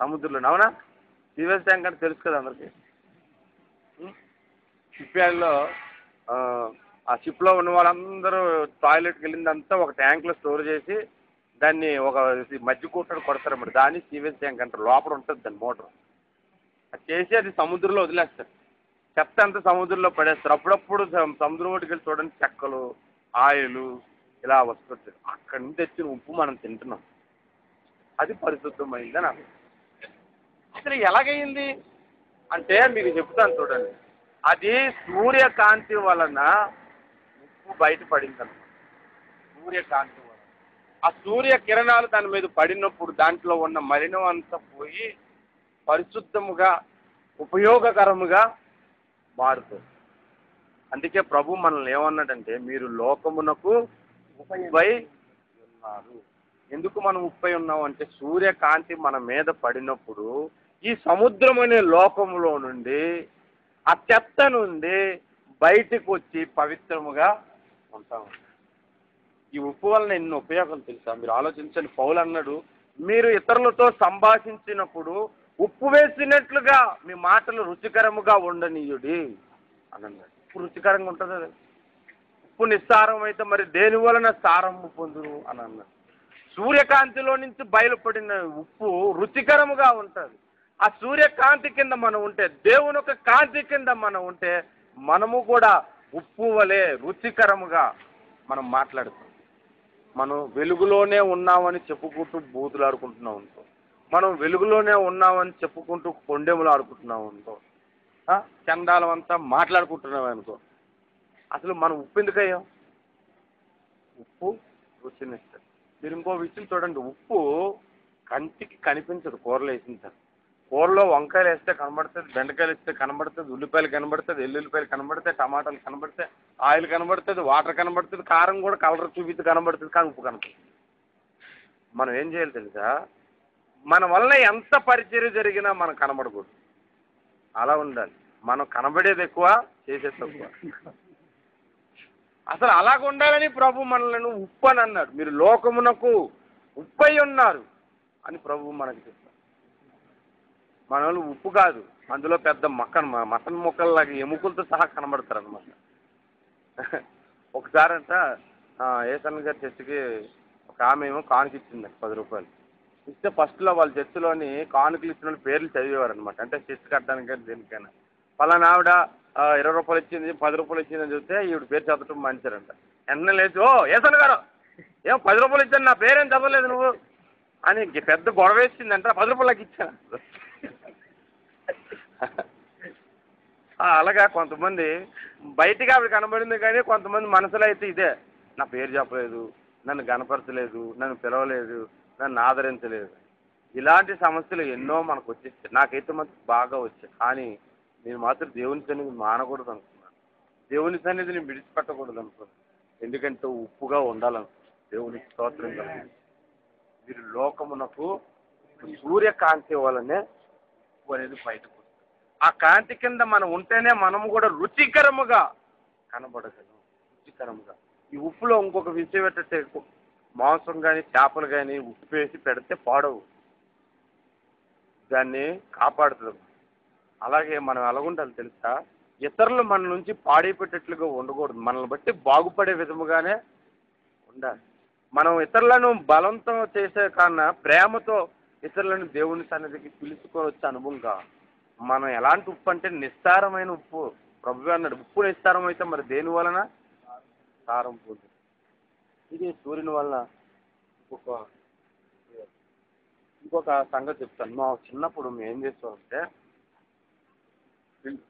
సముద్రంలో. అవునా? సీవేజ్ ట్యాంక్ అంటే తెలుసు కదా అందరికి. షిప్యార్డ్లో ఆ షిప్లో ఉన్న వాళ్ళందరూ టాయిలెట్కి వెళ్ళిందంతా ఒక ట్యాంక్లో స్టోర్ చేసి దాన్ని ఒక మధ్య కూటడు కొడతారన్నమాట. దాన్ని సీవేజ్ ట్యాంక్ అంటారు. లోపల ఉంటుంది దాని మోటార్. అది చేసి అది సముద్రంలో వదిలేస్తారు. చెత్త అంతా సముద్రంలో పడేస్తారు. అప్పుడప్పుడు సముద్రం ఒడ్డుకి వెళ్ళి చూడండి, చెక్కలు, ఆయిలు ఇలా వస్తుంటాయి. అక్కడి నుంచి తెచ్చిన ఉప్పు మనం తింటున్నాం. అది పరిశుద్ధమైందని అర్థం. అసలు ఎలాగైంది అంటే మీకు చెప్తాను చూడండి. అది సూర్యకాంతి వలన ఉప్పు బయట పడిందన్నమాట. సూర్యకాంతి వలన ఆ సూర్య కిరణాలు దాని మీద పడినప్పుడు దాంట్లో ఉన్న మలినం అంతా పోయి పరిశుద్ధముగా, ఉపయోగకరముగా మారుతుంది. అందుకే ప్రభు మనల్ని ఏమన్నాడంటే, మీరు లోకమునకు ఉప్పై ఉన్నారు. ఎందుకు మనం ఉప్పై ఉన్నాం అంటే, సూర్యకాంతి మన మీద పడినప్పుడు ఈ సముద్రం అనే లోకములో నుండి, ఆ చెత్త నుండి బయటకు వచ్చి పవిత్రముగా ఉంటాము. ఈ ఉప్పు వలన ఎన్ని ఉపయోగాలు తెలుసా? మీరు ఆలోచించండి. పౌలు అన్నాడు, మీరు ఇతరులతో సంభాషించినప్పుడు ఉప్పు వేసినట్లుగా మీ మాటలు రుచికరముగా ఉండనీయుడి అని అన్నాడు. ఉప్పు రుచికరంగా ఉంటుంది అది. ఉప్పు నిస్సారం అయితే మరి దేని వలన సారము పొందును అని అన్నాడు. సూర్యకాంతిలో నుంచి బయలుపడిన ఉప్పు రుచికరముగా ఉంటుంది. ఆ సూర్యకాంతి కింద మనం ఉంటే, దేవుని యొక్క కాంతి కింద మనం ఉంటే, మనము కూడా ఉప్పు వలె రుచికరముగా మనం మాట్లాడుతాం. మనం వెలుగులోనే ఉన్నామని చెప్పుకుంటూ బూతులు ఆడుకుంటున్నాం అనుకో, మనం వెలుగులోనే ఉన్నామని చెప్పుకుంటూ కొండెములు ఆడుకుంటున్నాం అనుకో, చండాలం అంతా మాట్లాడుకుంటున్నాం అనుకో, అసలు మనం ఉప్పు ఎందుకు అయ్యాం? ఉప్పు రుచినిస్తుంది. మీరు ఇంకో విషయం చూడండి, ఉప్పు కంటికి కనిపించదు. కూరలో వేసిన తర్వాత కూరలో వంకాయలు వేస్తే కనబడుతుంది, బెండకాయలు వేస్తే కనబడుతుంది, ఉల్లిపాయలు కనబడుతుంది, ఎల్లుల్లిపాయలు కనబడతాయి, టమాటాలు కనబడతాయి, ఆయిల్ కనబడుతుంది, వాటర్ కనబడుతుంది, కారం కూడా కలర్ చూపిస్తే కనబడుతుంది, కానీ ఉప్పు కనబడుతుంది. మనం ఏం చేయాలి తెలుసా? మన వల్ల ఎంత పరిచర్య జరిగినా మనం కనబడకూడదు. అలా ఉండాలి. మనం కనబడేది ఎక్కువ, చేసేది తక్కువ. అసలు అలాగ ఉండాలని ప్రభు మనల్ని ఉప్పు అని అన్నాడు. మీరు లోకమునకు ఉప్పై ఉన్నారు అని ప్రభు మనకి చెప్తారు. మన వాళ్ళు ఉప్పు కాదు, అందులో పెద్ద మటన్ ముక్కల్లాగా ఎముకలతో సహా కనబడతారు అనమాట. ఒకసారంట ఏసన్న గారి చర్చికి ఒక ఆమె ఏమో కానుక ఇచ్చింది 10 రూపాయలు ఇస్తే, ఫస్ట్లో వాళ్ళ చర్చిలోని కానుకలు ఇచ్చిన పేర్లు చదివేవారు అనమాట. అంటే చర్చి కట్టడానికి కానీ దేనికైనా. పలానా ఆవిడ 20 రూపాయలు ఇచ్చింది, 10 రూపాయలు ఇచ్చింది అని చెప్తే ఈవిడ పేరు చదవటం మానేశారంట. ఎన్న లేదు, ఓ ఏసన్న గారు ఏం 10 రూపాయలు ఇచ్చాను, నా పేరేం చదవలేదు నువ్వు అని పెద్ద గొడవ వేసిందంట. 10 రూపాయలకి ఇచ్చాను. అలాగా కొంతమంది బయటికి ఆవిడ కనబడింది, కానీ కొంతమంది మనసులో అయితే ఇదే, నా పేరు చెప్పలేదు, నన్ను గనపరచలేదు, నన్ను పిలవలేదు, నన్ను ఆదరించలేదు. ఇలాంటి సమస్యలు ఎన్నో మనకు వచ్చేస్తాయి. నాకైతే మాత్రం బాగా వచ్చాయి. కానీ నేను మాత్రం దేవుని సన్నిధి మానకూడదు అనుకున్నాను. దేవుని సన్నిధిని విడిచిపెట్టకూడదు అనుకున్నాను. ఎందుకంటే ఉప్పుగా ఉండాలనుకున్నాను. దేవునికి స్తోత్రం కలుగుతుంది. మీరు లోకమునకు సూర్యకాంతి వలనే ఉప్పు అనేది బయటకు వస్తుంది. ఆ కాంతి కింద మనం ఉంటేనే మనము కూడా రుచికరముగా కనబడగలం. రుచికరముగా. ఈ ఉప్పులో ఇంకొక విషయం ఏంటంటే, మాంసం కానీ చేపలు కానీ ఉప్పు వేసి పెడితే పాడవు, దాన్ని కాపాడుతుంది. అలాగే మనం ఎలాగుండాలి తెలుసా? ఇతరులు మన నుంచి పాడైపెట్టేట్లుగా ఉండకూడదు. మనల్ని బట్టి బాగుపడే విధముగానే ఉండాలి. మనం ఇతరులను బలంతో చేసే కన్నా ప్రేమతో ఇతరులను దేవుని సన్నిధికి పిలుచుకొని వచ్చే అనుభవంగా మనం ఎలాంటి ఉప్పు అంటే నిస్సారమైన ఉప్పు. ప్రభు అన్నాడు, ఉప్పు నిస్సారం అయితే మరి దేని వలన సారం పోతుంది. ఇది సూర్యుని వలన. ఇంకొక సంగతి చెప్తాను. మా చిన్నప్పుడు మేము ఏం చేస్తామంటే,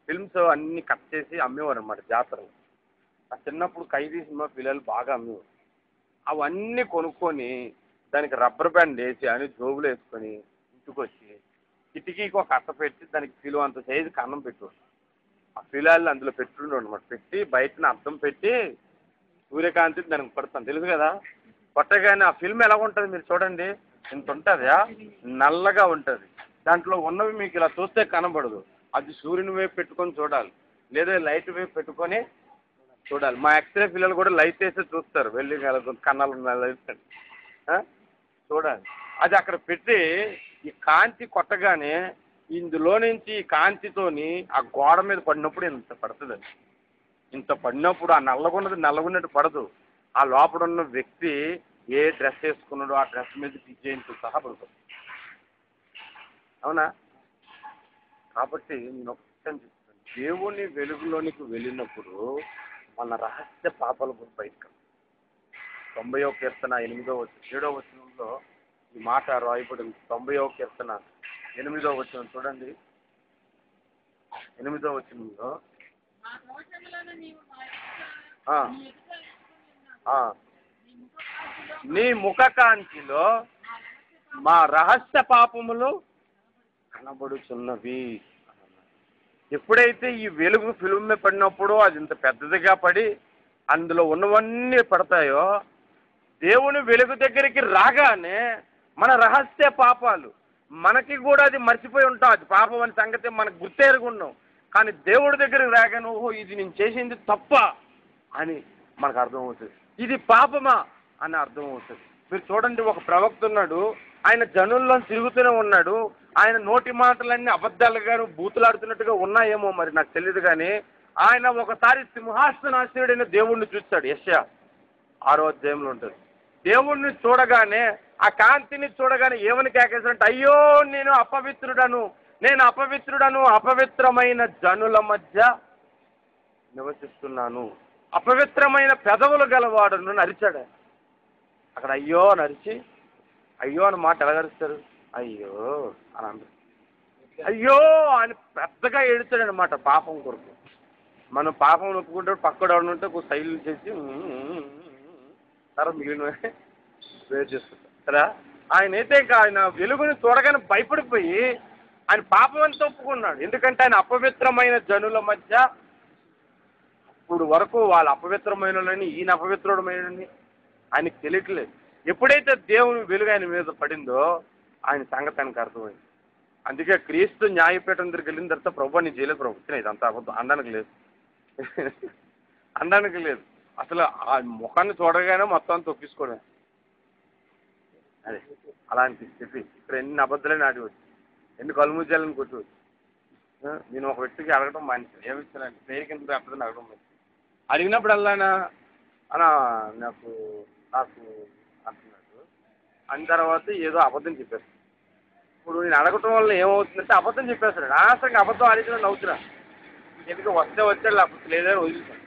ఫిల్మ్స్ అన్నీ కట్ చేసి అమ్మేవారు అన్నమాట జాతరలో. ఆ చిన్నప్పుడు ఖైదీ సినిమా పిల్లలు బాగా అమ్మేవారు. అవన్నీ కొనుక్కొని దానికి రబ్బర్ బ్యాండ్ వేసి అని జోబులు వేసుకొని ఇంటికి వచ్చి కిటికీకి ఒక అట్ట పెట్టి దానికి కిలో అంత సైజు కన్నం పెట్టేవాడు. ఆ పిల్లలు అందులో పెట్టుండే అనమాట. పెట్టి బయటన అద్దం పెట్టి సూర్యకాంతి దానికి పడతాను, తెలుసు కదా. కొట్టగానే ఆ ఫిల్మ్ ఎలా ఉంటుంది మీరు చూడండి, ఇంత ఉంటుందా, నల్లగా ఉంటుంది. దాంట్లో ఉన్నవి మీకు ఇలా చూస్తే కనబడదు. అది సూర్యుని వైపు పెట్టుకొని చూడాలి, లేదా లైట్ వైపు పెట్టుకొని చూడాలి. మా ఎక్స్రే పిల్లలు కూడా లైట్ వేస్తే చూస్తారు, వెళ్ళి కన్నాలు లైట్ చూడాలి. అది అక్కడ పెట్టి ఈ కాంతి కొట్టగానే ఇందులో నుంచి ఈ కాంతితోని ఆ గోడ మీద పడినప్పుడు ఇంత పడుతుంది. ఇంత పడినప్పుడు ఆ నల్లగున్నట్టు పడదు. ఆ లోపల ఉన్న వ్యక్తి ఏ డ్రెస్ వేసుకున్నాడో ఆ డ్రెస్ మీద డిజైన్తో సహా పడుతుంది. అవునా? కాబట్టి నేను ఒక విషయం చెప్తాను, దేవుని వెలుగులోనికి వెళ్ళినప్పుడు మన రహస్య పాపాల గురించి బయటకు 90వ కీర్తన 7వ వచనంలో ఈ మాట రాయబడింది. 90వ కీర్తన 8వ వచనం చూడండి. 8వ వచనంలో నీ ముఖ కాంతిలో మా రహస్య పాపములు కనబడుచున్నవి. ఎప్పుడైతే ఈ వెలుగు ఫిల్మ్ మీద పడినప్పుడు అది ఇంత పెద్దదిగా పడి అందులో ఉన్నవన్నీ పడతాయో, దేవుని వెలుగు దగ్గరికి రాగానే మన రహస్య పాపాలు మనకి కూడా అది మర్చిపోయి ఉంటాం. అది పాపం అనే సంగతి మనకు గుర్తెరుగున్నాం. కానీ దేవుడి దగ్గరికి రాగానే ఓహో ఇది నేను చేసింది తప్ప అని మనకు అర్థమవుతుంది. ఇది పాపమా అని అర్థమవుతుంది. మీరు చూడండి, ఒక ప్రవక్త ఉన్నాడు, ఆయన జనుల్లో తిరుగుతూనే ఉన్నాడు. ఆయన నోటి మాటలన్నీ అబద్ధాలుగా బూతులాడుతున్నట్టుగా ఉన్నాయేమో మరి నాకు తెలియదు. కానీ ఆయన ఒకసారి సింహాసనాసీనుడైన దేవుణ్ణి చూస్తాడు. యెషయా 6వ అధ్యాయంలో ఉంటుంది. దేవుణ్ణి చూడగానే, ఆ కాంతిని చూడగానే ఏమని కేకేశాడంటే, అయ్యో నేను అపవిత్రుడను, అపవిత్రమైన జనుల మధ్య నివసిస్తున్నాను, అపవిత్రమైన పెదవులు గలవాడును నరిచాడు. అక్కడ అయ్యో అని అరిచి, అయ్యో అని మాట ఎలాగరుస్తారు? అయ్యో అని అన్నారు. అయ్యో అని పెద్దగా ఏడుచాడనమాట పాపం కొరకు. మనం పాపం ఒప్పుకుంటే పక్కడు ఉంటే ఒక శైలి చేసి తర్వాత మిగిలిన వేరు చేసుకుంటాం కదా. ఆయన అయితే ఇంకా ఆయన వెలుగుని చూడగానే భయపడిపోయి ఆయన పాపం అంతా ఒప్పుకున్నాడు. ఎందుకంటే ఆయన అపవిత్రమైన జనుల మధ్య, ఇప్పుడు వరకు వాళ్ళు అపవిత్రమైనని ఈయన అపవిత్రుడమైనని ఆయనకి తెలియట్లేదు. ఎప్పుడైతే దేవుని వెలుగు ఆయన మీద పడిందో ఆయన సంగతి ఆయనకు అర్థమైంది. అందుకే క్రీస్తు న్యాయపీఠం దగ్గరికి వెళ్ళిన తర్వాత ప్రభు నీ చేయలేదు, ప్రభు ఇదంతా అబద్ధం అనడానికి లేదు. అనడానికి లేదు. అసలు ఆ ముఖాన్ని చూడగానే మొత్తం తొక్కించుకోవడం. అదే అలాంటి స్థితి. ఇక్కడ ఎన్ని అబద్ధాలని ఆడివచ్చు, ఎన్ని కలుముజాలని కొట్టవచ్చు. నేను ఒక వ్యక్తికి అడగడం మానేశాను. ఏమి ఇచ్చానంటే పేరు కింద అర్థం అడగడం మానేశాను. అడిగినప్పుడల్లా అలా నాకు అంటున్నాడు. అన్న తర్వాత ఏదో అబద్ధం చెప్పేస్తాను. ఇప్పుడు నేను అడగటం వల్ల ఏమవుతుందంటే అబద్ధం చెప్పేస్తాడు. అనవసరంగా అబద్ధం ఆడించిన నవ్వుతున్నా. ఎందుకు వస్తే వచ్చాడు, లేకపోతే లేదని వదిలిస్తాను.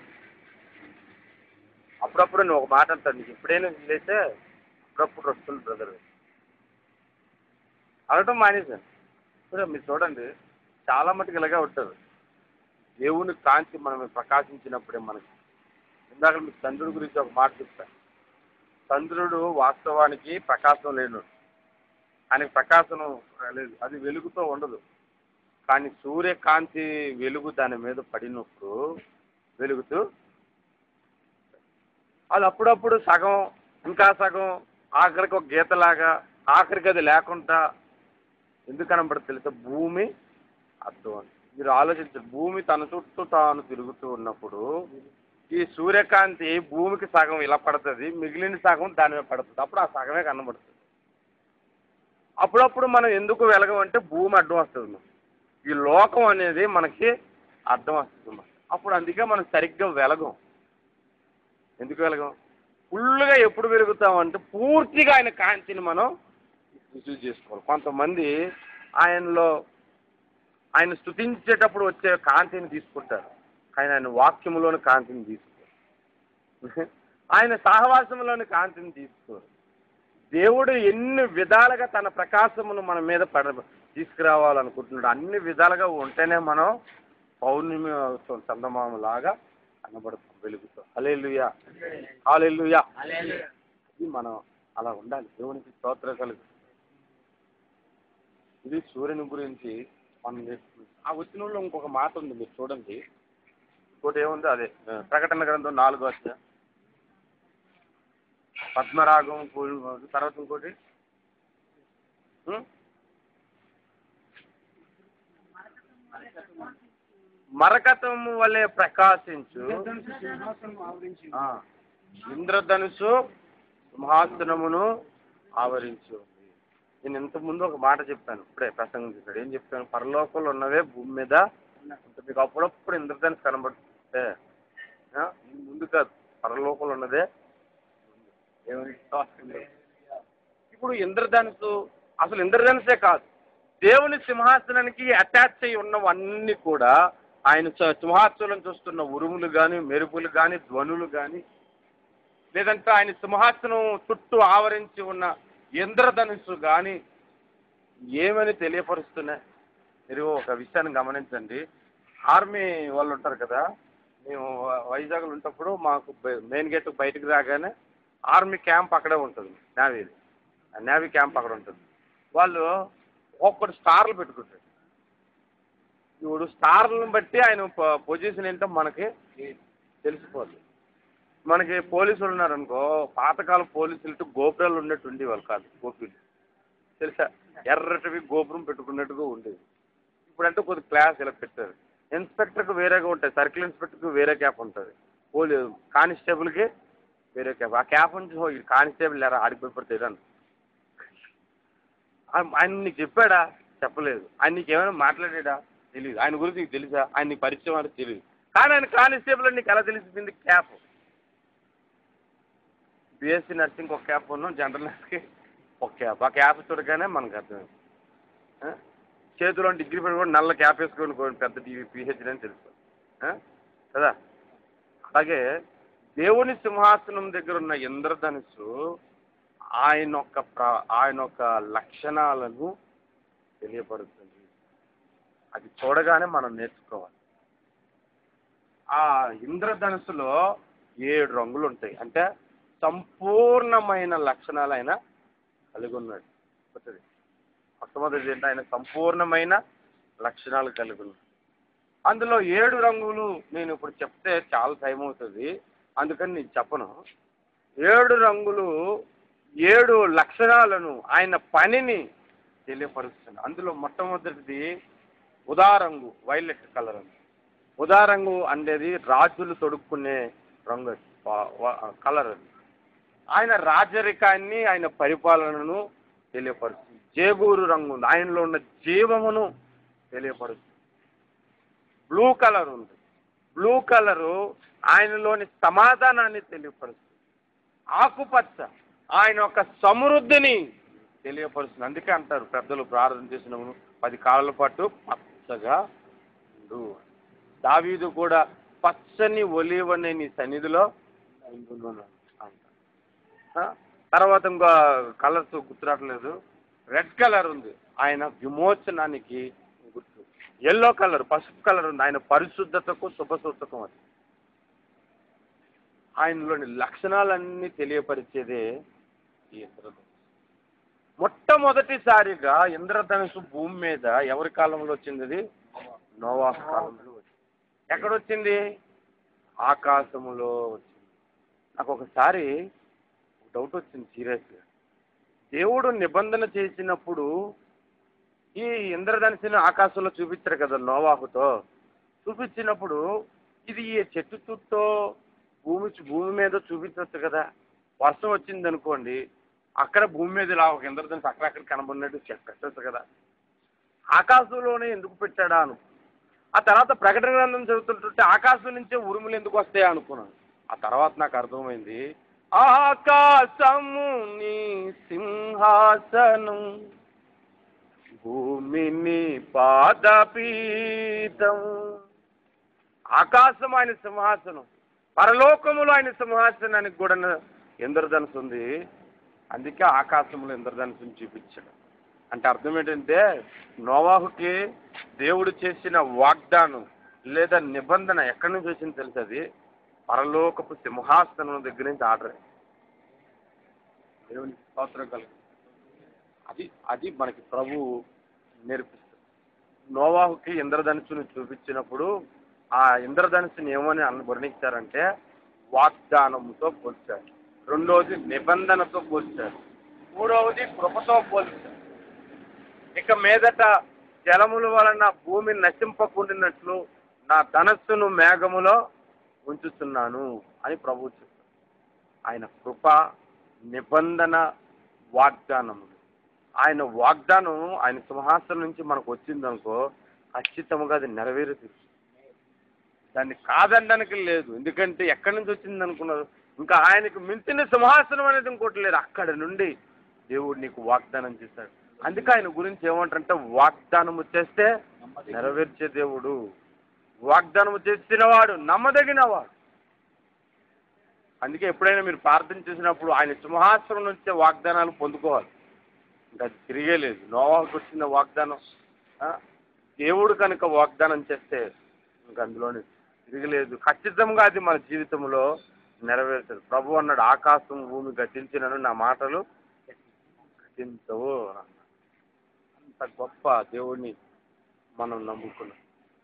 అప్పుడప్పుడు నువ్వు ఒక మాట అంటాను, నీకు ఎప్పుడైనా వీలైతే అప్పుడప్పుడు వస్తుంది బ్రదర్ అనటం మానేశాను. సరే మీరు చూడండి, చాలా మటుకు ఇలాగే ఉంటారు. దేవుని కాంతి మనం ప్రకాశించినప్పుడే మనకి. ఇందాక మీకు చంద్రుడి గురించి ఒక మాట చెప్తాను. చంద్రుడు వాస్తవానికి ప్రకాశం లేను, ఆయనకి ప్రకాశం లేదు, అది వెలుగుతో ఉండదు. కానీ సూర్యకాంతి వెలుగు దాని మీద పడినప్పుడు వెలుగుతూ అది అప్పుడప్పుడు సగం, ఇంకా సగం, ఆఖరికి ఒక గీతలాగా, ఆఖరికి అది లేకుండా ఎందుకు కనబడదు తెలుసా? భూమి అర్థం అని మీరు ఆలోచించారు. భూమి తన చుట్టూ తాను తిరుగుతూ ఉన్నప్పుడు ఈ సూర్యకాంతి భూమికి సగం ఇలా పడుతుంది, మిగిలిన సగం దాని మీద పడుతుంది. అప్పుడు ఆ సగమే కనబడుతుంది. అప్పుడప్పుడు మనం ఎందుకు వెలగమంటే భూమి అడ్డం వస్తుంది, ఈ లోకం అనేది మనకి అర్థం వస్తుంది. అప్పుడు అందుకే మనం సరిగ్గా వెలగం. ఎందుకు వెలగం? ఫుల్గా ఎప్పుడు వెలుగుతామంటే పూర్తిగా ఆయన కాంతిని మనం రిసీవ్ చేసుకోవాలి. కొంతమంది ఆయన స్తుతించేటప్పుడు వచ్చే కాంతిని తీసుకుంటారు, కానీ ఆయన వాక్యములోని కాంతిని తీసుకోరు, ఆయన సహవాసంలోని కాంతిని తీసుకోరు. దేవుడు ఎన్ని విధాలుగా తన ప్రకాశమును మన మీద తీసుకురావాలనుకుంటున్నాడు. అన్ని విధాలుగా ఉంటేనే మనం పౌర్ణమి చందమామలాగా కనబడుతాం వెలుగుతో. హల్లెలూయా, హల్లెలూయా. ఇది మనం అలా ఉండాలి. దేవునికి స్తోత్రం కలుగు. ఇది సూర్యుని గురించి మనం నేర్చుకుంటాం. ఆ వచ్చినలో ఇంకొక మాట ఉంది, మీరు చూడండి. ఇంకోటి ఏముంది, అదే ప్రకటన గ్రంథం 4వ అధ్యాయం పద్మరాగం తర్వాత ఇంకోటి మరకతము వలె ప్రకాశించు ఇంద్రధనుసు సింహాసనమును ఆవరించు. నేను ఇంతకుముందు ఒక మాట చెప్పాను, ఇప్పుడే ప్రసంగం చెప్పాడు. ఏం చెప్తాను? పరలోకంలో ఉన్నవే భూమి మీద మీకు అప్పుడప్పుడు ఇంద్రధనుసు కనబడుతుంటే ముందు కాదు, పరలోకంలో ఉన్నదే ఏమని. ఇప్పుడు ఇంద్రధనుసు అసలు ఇంద్రధనుసే కాదు, దేవుని సింహాసనానికి అటాచ్ అయి ఉన్నవన్నీ కూడా ఆయన సింహాసనం చూస్తున్న ఉరుములు కానీ, మెరుపులు కానీ, ధ్వనులు కానీ, లేదంటే ఆయన సింహాసనం చుట్టూ ఆవరించి ఉన్న ఇంద్రధనుస్సు కానీ ఏమని తెలియపరుస్తున్నాయి? మీరు ఒక విషయాన్ని గమనించండి. ఆర్మీ వాళ్ళు ఉంటారు కదా, మేము వైజాగ్లో ఉన్నప్పుడు మాకు మెయిన్ గేట్ బయటకు రాగానే ఆర్మీ క్యాంప్ అక్కడే ఉంటుంది, నేవీ క్యాంప్ అక్కడ ఉంటుంది. వాళ్ళు ఒక్కడు స్టార్లు పెట్టుకుంటారు. ఇప్పుడు స్టార్లను బట్టి ఆయన పొజిషన్ ఏంటో మనకి తెలిసిపోతుంది. మనకి పోలీసులు ఉన్నారనుకో, పాతకాలం పోలీసులు గోపురాలు ఉన్నట్టు ఉండేవాళ్ళు కాదు, గోపులు తెలుసా, ఎర్రటివి గోపురం పెట్టుకున్నట్టుగా ఉండేది. ఇప్పుడంటే కొద్ది క్లాస్ ఇలా పెట్టారు. ఇన్స్పెక్టర్కి వేరేగా ఉంటాయి, సర్కిల్ ఇన్స్పెక్టర్కి వేరే క్యాప్ ఉంటుంది, కానిస్టేబుల్కి వేరే క్యాప్. ఆ క్యాప్ నుంచి ఈ కానిస్టేబుల్ లేరా ఆడిపోయి అని ఆయన నీకు చెప్పాడా? చెప్పలేదు. ఆయన నీకు ఏమైనా మాట్లాడాడా? తెలియదు. ఆయన గురించి నీకు తెలుసా? ఆయన నీకు పరిచయం అంటే తెలియదు. కానీ ఆయన కానిస్టేబుల్ అని నీకు ఎలా తెలిసింది? క్యాప్. బీఎస్సీ నర్సింగ్కి ఒక క్యాప్ ఉన్నాం, జనరల్ నర్స్కి ఒక క్యాప్. ఆ క్యాప్ చూడగానే మనకు అర్థమైంది. చేతిలో డిగ్రీ పెట్టి కూడా నల్ల క్యాప్ వేసుకొని పెద్ద పిహెచ్డీ అని తెలుసు కదా. అలాగే దేవుని సింహాసనం దగ్గర ఉన్న ఇంద్రధనుస్సు ఆయన యొక్క లక్షణాలను తెలియపరుస్తుంది. అది చూడగానే మనం నేర్చుకోవాలి. ఆ ఇంద్రధనుస్సులో 7 రంగులు ఉంటాయి. అంటే సంపూర్ణమైన లక్షణాలు ఆయన కలిగి ఉన్నాడు. మొట్టమొదటి ఏంటంటే ఆయన సంపూర్ణమైన లక్షణాలు కలిగి ఉన్నాడు. అందులో 7 రంగులు నేను ఇప్పుడు చెప్తే చాలా టైం అవుతుంది, అందుకని నేను చెప్పను. 7 రంగులు 7 లక్షణాలను, ఆయన పనిని తెలియపరుస్తుంది. అందులో మొట్టమొదటిది ఉదారంగు, వైలెట్ కలర్ అండి. ఉదారంగు అనేది రాజులు తొడుక్కునే రంగు, కలర్ అది. ఆయన రాజరికాన్ని, ఆయన పరిపాలనను తెలియపరుస్తుంది. జేగూరు రంగు ఉంది, ఆయనలో ఉన్న జీవమును తెలియపరుస్తుంది. బ్లూ కలర్ ఉంది, బ్లూ కలరు ఆయనలోని సమాధానాన్ని తెలియపరుస్తుంది. ఆకుపచ్చ ఆయన యొక్క సమృద్ధిని తెలియపరుస్తుంది. అందుకే అంటారు పెద్దలు ప్రార్థన చేసినప్పుడు 10 కాలాల పాటు పచ్చగా ఉండు. దావీదు కూడా పచ్చని ఒలీవనే నీ సన్నిధిలో ఉంటున్నాను అంటారు. తర్వాత ఇంకో కలర్స్ గుర్తురావట్లేదు. రెడ్ కలర్ ఉంది, ఆయన విమోచనానికి గుర్తు. ఎల్లో కలర్, పసుపు కలర్ ఉంది, ఆయన పరిశుద్ధతకు శుభసూచకం. అది ఆయనలోని లక్షణాలన్నీ తెలియపరిచేదే ఈ ఇంద్రధనుసు. మొట్టమొదటిసారిగా ఇంద్రధనుసు భూమి మీద ఎవరి కాలంలో వచ్చింది? అది నోవాహు కాలంలో వచ్చింది. ఎక్కడొచ్చింది? ఆకాశములో వచ్చింది. నాకు ఒకసారి డౌట్ వచ్చింది సీరియస్గా. దేవుడు నిబంధన చేసినప్పుడు ఈ ఇంద్రధనుసుని ఆకాశంలో చూపించారు కదా నోవాహుతో. చూపించినప్పుడు ఇది ఈ చెట్టు చుట్టూ భూమి మీద చూపించవచ్చు కదా. వర్షం వచ్చింది అనుకోండి, అక్కడ భూమి మీద ఇలా ఒక ఇంద్రధనుసు అక్కడక్కడ కనబడినట్టు పెట్టచ్చు కదా. ఆకాశంలోనే ఎందుకు పెట్టాడా అను. ఆ తర్వాత ప్రకటన గ్రంథం చదువుతుంటే ఆకాశం నుంచే ఉరుములు ఎందుకు వస్తాయా అనుకున్నాను. ఆ తర్వాత నాకు అర్థమైంది, ఆకాశము నీ సింహాసనం, భూమిని పాదపీఠం. ఆకాశం ఆయన సింహాసనం, పరలోకములో ఆయన సింహాసనానికి కూడా ఇంద్రధనుసు ఉంది. అందుకే ఆకాశంలో ఇంద్రధనుసుని చూపించాడు. అంటే అర్థం ఏంటంటే నోవాహుకి దేవుడు చేసిన వాగ్దానం లేదా నిబంధన ఎక్కడి నుంచి వచ్చింది తెలుసు? అది పరలోకపు సింహాసనం దగ్గర నుంచి ఆర్డర్. దేవునికి స్తోత్రం కలుగు. అది మనకి ప్రభు నేర్పిస్తుంది. నోవాహుకి ఇంద్రధనుసుని చూపించినప్పుడు ఆ ఇంద్రధనుసుని ఏమని వర్ణించారంటే వాగ్దానంతో పోల్చారు, రెండవది నిబంధనతో పోల్చారు, మూడవది కృపతో పోల్చారు. ఇక మీదట జలముల వలన భూమిని నశింపకుండినట్లు నా ధనస్సును మేఘములో ఉంచుతున్నాను అని ప్రభువు చెప్పారు. ఆయన కృప, నిబంధన, వాగ్దానములు. ఆయన వాగ్దానం ఆయన సింహాసనం నుంచి మనకు వచ్చిందనుకో ఖచ్చితంగా అది నెరవేరుతుంది. దాన్ని కాదనడానికి లేదు. ఎందుకంటే ఎక్కడి నుంచి వచ్చింది అనుకున్నారు? ఇంకా ఆయనకు మించిన సింహాసనం అనేది ఇంకోటి లేదు. అక్కడ నుండి దేవుడు నీకు వాగ్దానం చేశాడు. అందుకే ఆయన గురించి ఏమంటారంటే వాగ్దానము చేస్తే నెరవేర్చే దేవుడు. వాగ్దానం చేసినవాడు నమ్మదగినవాడు. అందుకే ఎప్పుడైనా మీరు ప్రార్థన చేసినప్పుడు ఆయన సింహాసనం నుంచే వాగ్దానాలు పొందుకోవాలి. ఇంకా అది తిరిగే లేదు. నోవాహుకు వచ్చిన వాగ్దానం దేవుడు కనుక వాగ్దానం చేస్తే ఇంకా అందులోని తిరగలేదు. ఖచ్చితంగా అది మన జీవితంలో నెరవేరుతుంది. ప్రభు అన్నాడు, ఆకాశం భూమి గతించినను నా మాటలు గతించవు. అంత గొప్ప దేవుణ్ణి మనం నమ్ముకున్నాం.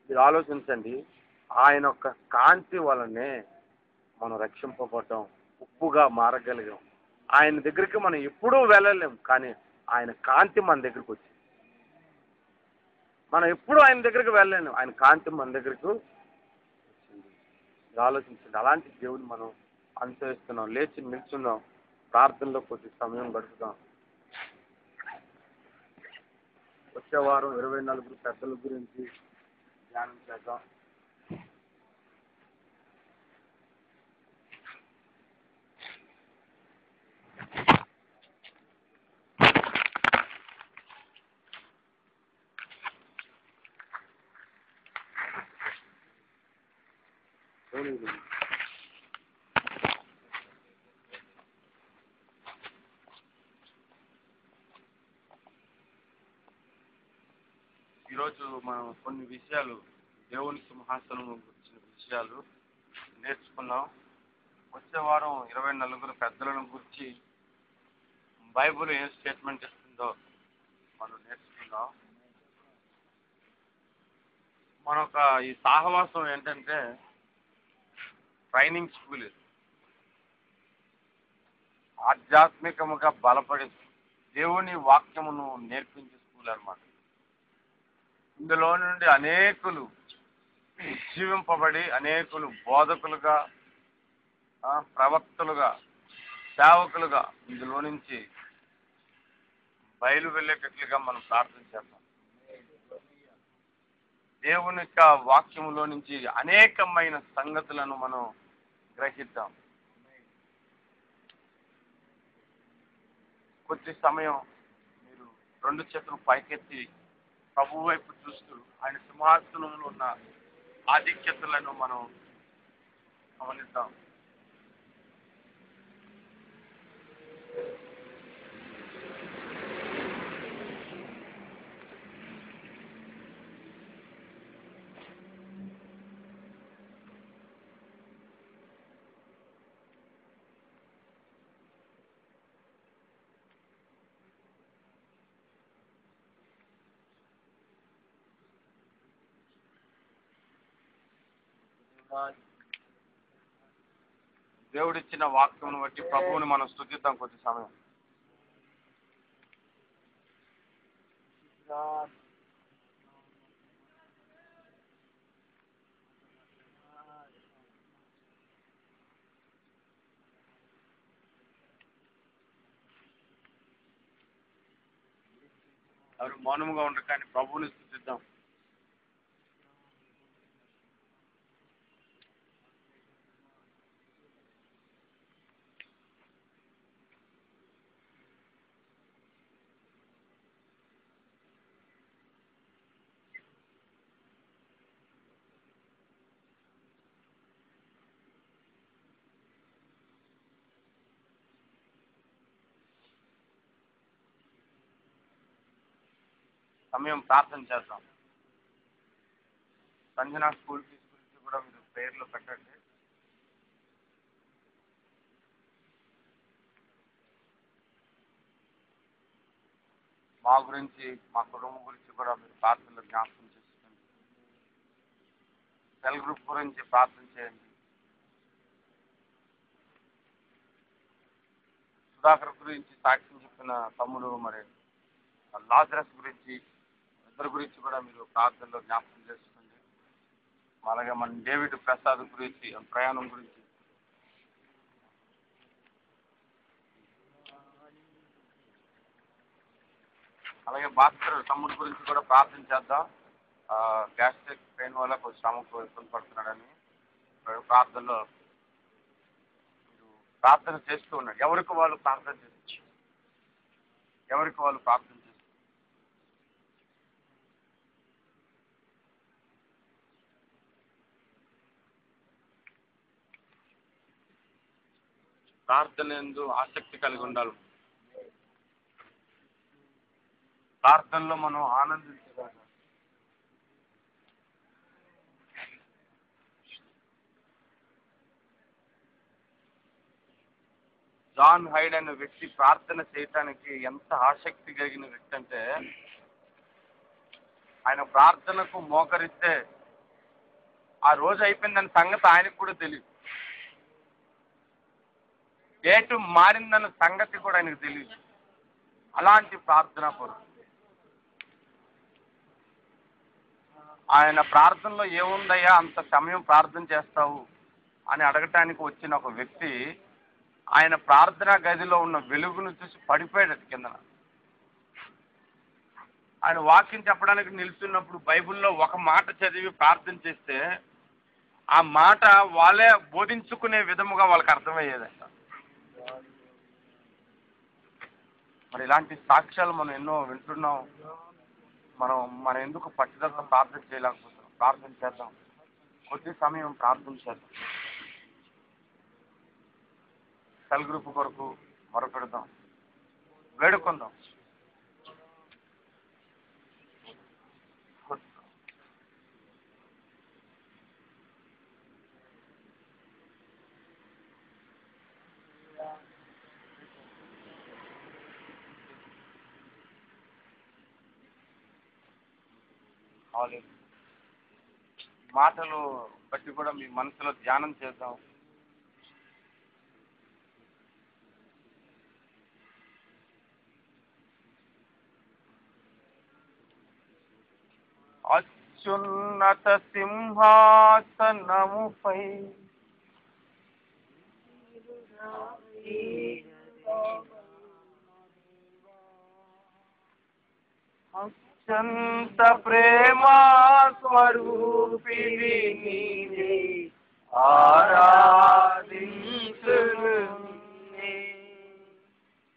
మీరు ఆలోచించండి, ఆయన యొక్క కాంతి వలనే మనం రక్షింపబడ్డాం, ఉప్పుగా మారగలిగాం. ఆయన దగ్గరికి మనం ఎప్పుడూ వెళ్ళలేం, కానీ ఆయన కాంతి మన దగ్గరికి వచ్చింది. మనం ఎప్పుడూ ఆయన దగ్గరికి వెళ్ళలేము, ఆయన కాంతి మన దగ్గరకు వచ్చింది. మీరు ఆలోచించండి, అలాంటి దేవుని మనం అనుసరిస్తున్నాం. లేచి నిల్చుందాం, ప్రార్థనలో కొద్ది సమయం గడుపుదాం. వచ్చే వారం 24 పెద్దల గురించి ధ్యానం చేద్దాం. ఈరోజు మనం కొన్ని విషయాలు, దేవుని సింహాసనం గురించిన విషయాలు నేర్చుకున్నాం. వచ్చే వారం 24 పెద్దలను గురించి బైబిల్ ఏం స్టేట్మెంట్ ఇస్తుందో మనం నేర్చుకుందాం. మనొక ఈ సహవాసం ఏంటంటే ట్రైనింగ్ స్కూల్, ఆధ్యాత్మికముగా బలపడే దేవుని వాక్యమును నేర్పించే స్కూల్ అన్నమాట. ఇందులో నుండి అనేకులు జీవింపబడి అనేకులు బోధకులుగా, ప్రవక్తలుగా, సేవకులుగా ఇందులో నుంచి బయలు వెళ్ళేటట్లుగా మనం ప్రార్థన చేద్దాం. దేవుని యొక్క వాక్యములో నుంచి అనేకమైన సంగతులను మనం గ్రహిద్దాం. కొద్ది సమయం మీరు 2 చేతులు పైకెత్తి ప్రభు వైపు చూస్తూ ఆయన సింహాసనంలో ఉన్న ఆధిక్యతలను మనం గమనిద్దాం. దేవుడిచ్చిన వాక్యమును బట్టి ప్రభువుని మనం స్తుతిద్దాం కొద్ది సమయం. ఎవరు మౌనంగా ఉండరు, కానీ ప్రభువుని స్తుతిద్దాం. సమయం ప్రార్థన చేద్దాం. సంజన స్కూల్ ఫీజు గురించి కూడా మీరు ప్రేయర్లో పెట్టండి. మా గురించి, మా కుటుంబం గురించి కూడా మీరు ప్రార్థనలో జ్ఞాపకం చేసుకోండి. సెల్ గ్రూప్ గురించి ప్రార్థన చేయండి. సుధాకర్ గురించి సాక్ష్యం చెప్పిన తమ్ముడు, మరి లాజరస్ గురించి, ఇద్దరు గురించి కూడా మీరు ప్రార్థనలో జ్ఞాపకం చేసుకోండి. అలాగే మన డేవిడ్ ప్రసాద్ గురించి, ప్రయాణం గురించి, అలాగే భాస్కర్ తమ్ముడు గురించి కూడా ప్రార్థన చేద్దాం. గ్యాస్ట్రిక్ పెయిన్ వల్ల కొంచెం శ్రమకు ఇబ్బంది పడుతున్నాడని ప్రార్థనలో మీరు ప్రార్థన చేస్తూ ఉన్నాడు. ఎవరికి వాళ్ళు ప్రార్థన చేస్తారు, ఎవరికి వాళ్ళు ప్రార్థన చేస్తారు. ప్రార్థన యందు ఆసక్తి కలిగి ఉండాలి. ప్రార్థనలో మనం ఆనందించాలి. జాన్ హైడ్ అనే వ్యక్తి ప్రార్థన చేయటానికి ఎంత ఆసక్తి కలిగిన వ్యక్తి అంటే, ఆయన ప్రార్థనకు మోకరిస్తే ఆ రోజు అయిపోయిందన్న సంగతి ఆయనకు కూడా తెలియదు. డేటు మారిందన్న సంగతి కూడా ఆయనకు తెలియదు. అలాంటి ప్రార్థన పరుడు. ఆయన ప్రార్థనలో ఏముందయ్యా అంత సమయం ప్రార్థన చేస్తావు అని అడగటానికి వచ్చిన ఒక వ్యక్తి ఆయన ప్రార్థనా గదిలో ఉన్న వెలుగును చూసి పడిపోయాడు కిందన. ఆయన వాక్యం చెప్పడానికి నిలుస్తున్నప్పుడు బైబిల్లో ఒక మాట చదివి ప్రార్థన చేస్తే ఆ మాట వాళ్ళే బోధించుకునే విధముగా వాళ్ళకి అర్థమయ్యేదంట. మరి ఇలాంటి సాక్ష్యాలు మనం ఎన్నో వింటున్నాం. మనం ఎందుకు పట్టుదలతో ప్రార్థన చేయలేకపోతున్నాం? ప్రార్థన చేద్దాం, కొద్ది సమయం ప్రార్థన చేద్దాం. సెల్ గ్రూప్ కొరకు మొరపెడదాం, వేడుకుందాం. మాటలు బట్టి కూడా మీ మనసులో ధ్యానం చేద్దాం. అత్యున్నత సింహాసనముపై అత్యంత ప్రేమా స్వరూపిణి నీవే, ఆరాధించును నిన్నే.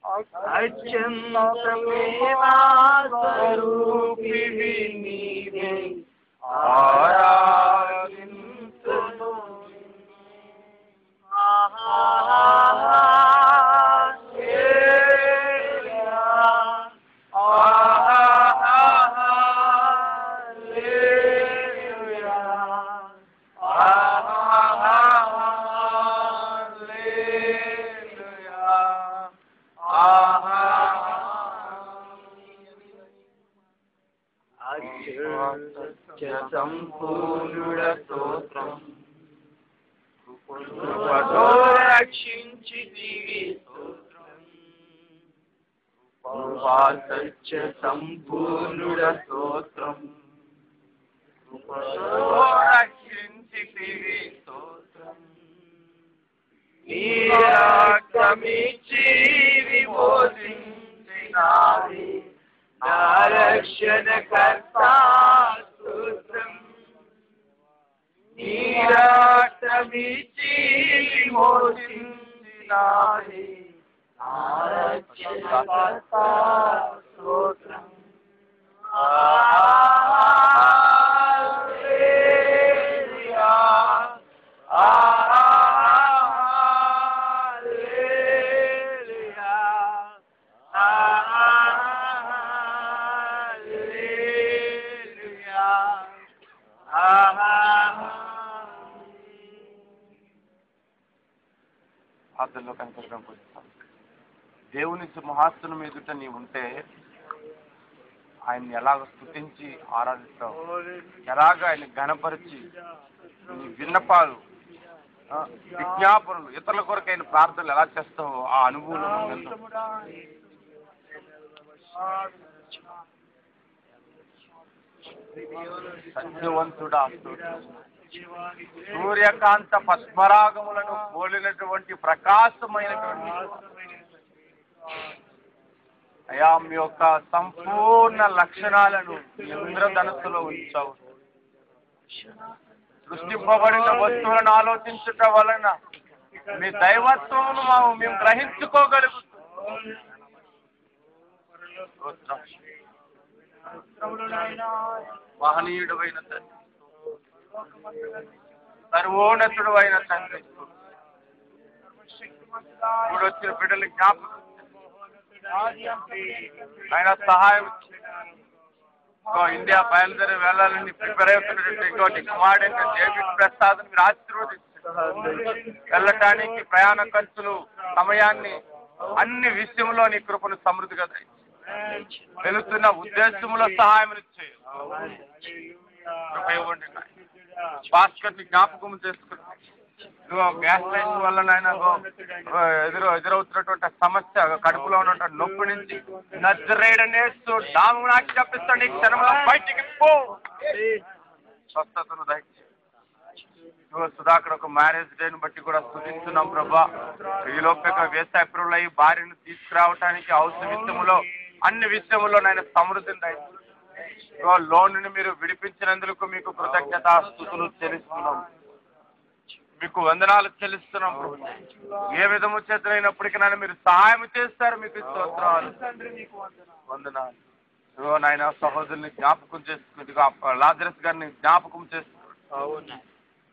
అత్యంత ప్రేమా స్వరూపిణి నీవే, ఆరాధించును నిన్నే. సంపూర్ణుడ స్తోత్రం, కృపతో రక్షించితివి స్తోత్రం. కృపా సత్య సంపూర్ణుడ స్తోత్రం, కృపతో రక్షించితివి స్తోత్రం. నీ రక్తమిచ్చి విమోచించినావి నా రక్షణకర్త స్తోత్రం. నీ రక్తమిచ్చి విమోచించినావి నా రక్షణకర్త స్తోత్రం. హల్లెలూయా, ప్రార్థనలో కనపడడం కోసం దేవుని సింహాసనం ఎదుట నీవు ఉంటే ఆయన్ని ఎలాగ స్తుతించి ఆరాధిస్తావు, ఎలాగ ఆయన ఘనపరిచి నీ విన్నపాలు, విజ్ఞాపనలు, ఇతరుల కొరకైన ప్రార్థనలు ఎలా చేస్తావో ఆ అనుభవం సత్యవంతుడా, సూర్యకాంత పద్మరాగములను పోలినటువంటి ప్రకాశమైనటువంటి అయా మీ యొక్క సంపూర్ణ లక్షణాలను ఇంద్రధనస్సులో ఉంచావు. సృష్టింపబడిన వస్తువులను ఆలోచించుట వలన మీ దైవత్వమును మేము గ్రహించుకోగలుగుతాం. మహనీయుడైన తండ్రి, సర్వోన్నతుడు అయిన తండ్రి, ఇప్పుడు వచ్చిన బిడ్డలు జ్ఞాపకం ఆయన సహాయం ఇండియా బయలుదేరి వెళ్ళాలని ప్రిపేర్ అవుతున్నటువంటి ఇంకోటి కుమారుడైన డేవిడ్ ప్రసాద్ మీరు ఆశీర్వదించారు. వెళ్ళటానికి ప్రయాణ ఖర్చులు, సమయాన్ని, అన్ని విషయంలో నీ కృపను సమృద్ధిగా దయచేయండి. వెళుతున్న ఉద్దేశంలో సహాయం చేయాలి. కృప ఇవ్వండి. భాస్కర్ ని జ్ఞాపకం చేసుకున్నాం. ఇదిగో గ్యాస్ లైన్ వల్ల నాయన ఎదురవుతున్నటువంటి సమస్య, కడుపులో ఉన్నటువంటి నొప్పి నుంచి నజరేయుడనేస్తూ నామమున ఆజ్ఞాపిస్తాడు, నీ క్షణంలో బయటికి పో, స్వస్థతను దయచేయండి. సుధాకర్ ఒక మ్యారేజ్ డేని బట్టి కూడా స్తుతిస్తున్నాం ప్రభా. ఈ లోపల వేసా ఏప్రిల్ అయ్యి భార్యను తీసుకురావటానికి హౌస్ విషయంలో, అన్ని విషయంలో నాయన సమృద్ధిని దయచేయండి. లోన్ ని మీరు విడిపించినందుకు మీకు కృతజ్ఞతా స్తుతులు చెల్లిస్తున్నాం, మీకు వందనాలు చెల్లిస్తున్నాం. ఏ విధము చేతనైనప్పటికీ నాయన మీరు సహాయం చేస్తారు, మీకు స్తోత్రాలు, వందనాలు. ఇదిగో నాయన సహోదరుని జ్ఞాపకం చేసుకుంది, లాజరస్ గారిని జ్ఞాపకం చేసుకుంది.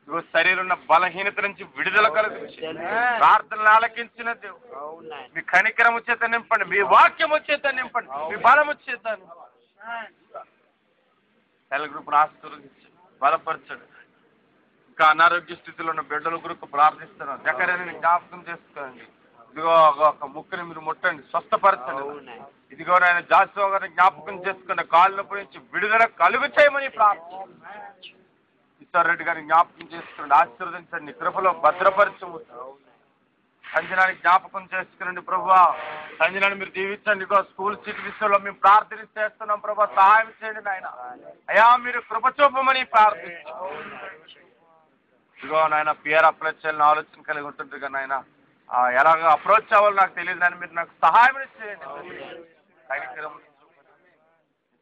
ఇదిగో శరీరం ఉన్న బలహీనత నుంచి విడుదల కలుగు, ప్రార్థనలు ఆలకించిన దేవుడు మీ కనికరము చేత నింపండి, మీ వాక్యము చేత నింపండి, మీ బలము చేత సెల్ గ్రూప్ ఆశీర్వదించండి, బలపరచండి. ఇంకా అనారోగ్య స్థితిలో ఉన్న బిడ్డల గురించి ప్రార్థిస్తున్నాను. జకర్యాని జ్ఞాపకం చేసుకోండి. ఇదిగో ఒక ముక్కుని మీరు ముట్టండి, స్వస్థపరచండి. ఇదిగో నాయన జాషువా గారిని జ్ఞాపకం చేసుకున్న కాళ్ళ నొప్పి నుంచి విడుదల కలుగు చేయమని ప్రార్థన. ఈశ్వర్ రెడ్డి గారిని జ్ఞాపకం చేసుకోండి, ఆశీర్వదించండి, కృపలో భద్రపరచము. సంజనాన్ని జ్ఞాపకం చేసుకునండి ప్రభువా. సంజనాన్ని మీరు దీవించండి. ఇదిగో స్కూల్ సీట్ విషయంలో మేము ప్రార్థన చేస్తున్నాం ప్రభా, సహాయం చేయండి నాయన. అయ్యా మీరు కృప చూపమని ప్రార్థిస్తాం. ఇదిగో నాయన పిఆర్ అప్లై చేయాలని ఆలోచన కలిగి ఉంటుంటుంది కదా నాయన, ఎలాగ అప్రోచ్ అవ్వాలో నాకు తెలియదు కానీ మీరు నాకు సహాయం చేయండి.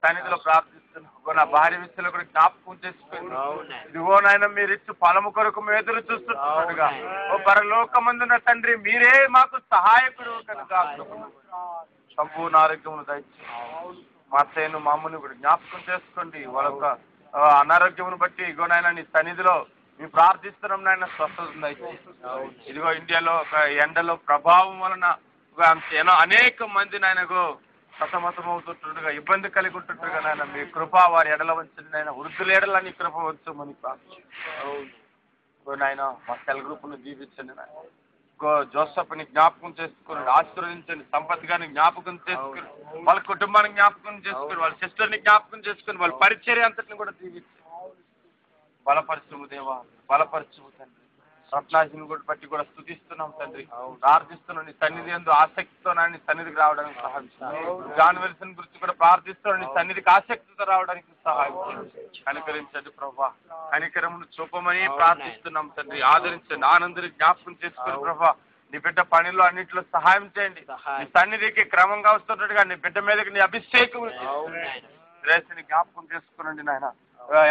సన్నిధిలో ప్రార్థిస్తున్నాను. నా భార్య విషయంలో కూడా జ్ఞాపకం చేసుకుని, ఇదిగో నాయన మీరు ఇచ్చి ఫలము కొరకు మేము ఎదురు చూస్తున్నాడుగా. ఓ పరలోకమందున్న తండ్రి మీరే మాకు సహాయకుడు కనుక సంపూర్ణ ఆరోగ్యమును దయచేయండి. మా అత్తయ్యను మా అమ్మని కూడా జ్ఞాపకం చేసుకోండి. వాళ్ళ యొక్క అనారోగ్యమును బట్టి ఇదిగో నాయన నీ సన్నిధిలో మేము ప్రార్థిస్తున్నాం నాయన, స్వస్థత దయచేయండి. ఇదిగో ఇండియాలో ఒక ఎండలో ప్రభావం వలన అనేక మంది నాయనకు సతమతమవుతుంటుండగా, ఇబ్బంది కలిగి ఉంటుండగా నాయన మీ కృప వారి ఎడల వంచండి నాయన. వృద్ధుల ఎడల నీ కృప వచ్చమని ప్రార్థిస్తున్నాం నాయన. మా సెల్ గ్రూప్ను జీవించండి నాయన. జోసఫ్ని జ్ఞాపకం చేసుకుని ఆశీర్వదించండి. సంపత్ గారిని జ్ఞాపకం చేసుకుని, వాళ్ళ కుటుంబాన్ని జ్ఞాపకం చేసుకుని, వాళ్ళ సిస్టర్ని జ్ఞాపకం చేసుకుని, వాళ్ళ పరిచర్య అంతటిని కూడా జీవించండి. బలపరచుము దేవా, బలపరచుము తండ్రి. రత్నాజిని కూడా బట్టి కూడా స్తుతిస్తున్నాం తండ్రి, ప్రార్థిస్తున్నాం. నీ సన్నిధి ఎందు ఆసక్తితో నీ సన్నిధికి రావడానికి సహాయం. జాన్ విల్సన్ గురించి కూడా ప్రార్థిస్తున్నాం, నీ సన్నిధికి ఆసక్తితో రావడానికి సహాయం. కనికరించండి ప్రభా, కనికరమును చూపమని ప్రార్థిస్తున్నాం తండ్రి. ఆదరించండి, ఆనందరి జ్ఞాపకం చేసుకుని ప్రభా. నీ బిడ్డ పనిలో అన్నింటిలో సహాయం చేయండి. నీ సన్నిధికి క్రమంగా వస్తున్నట్టుగా నీ బిడ్డ మీదకి నీ అభిషేకం సురేష్ని జ్ఞాపకం చేసుకునండి నాయన.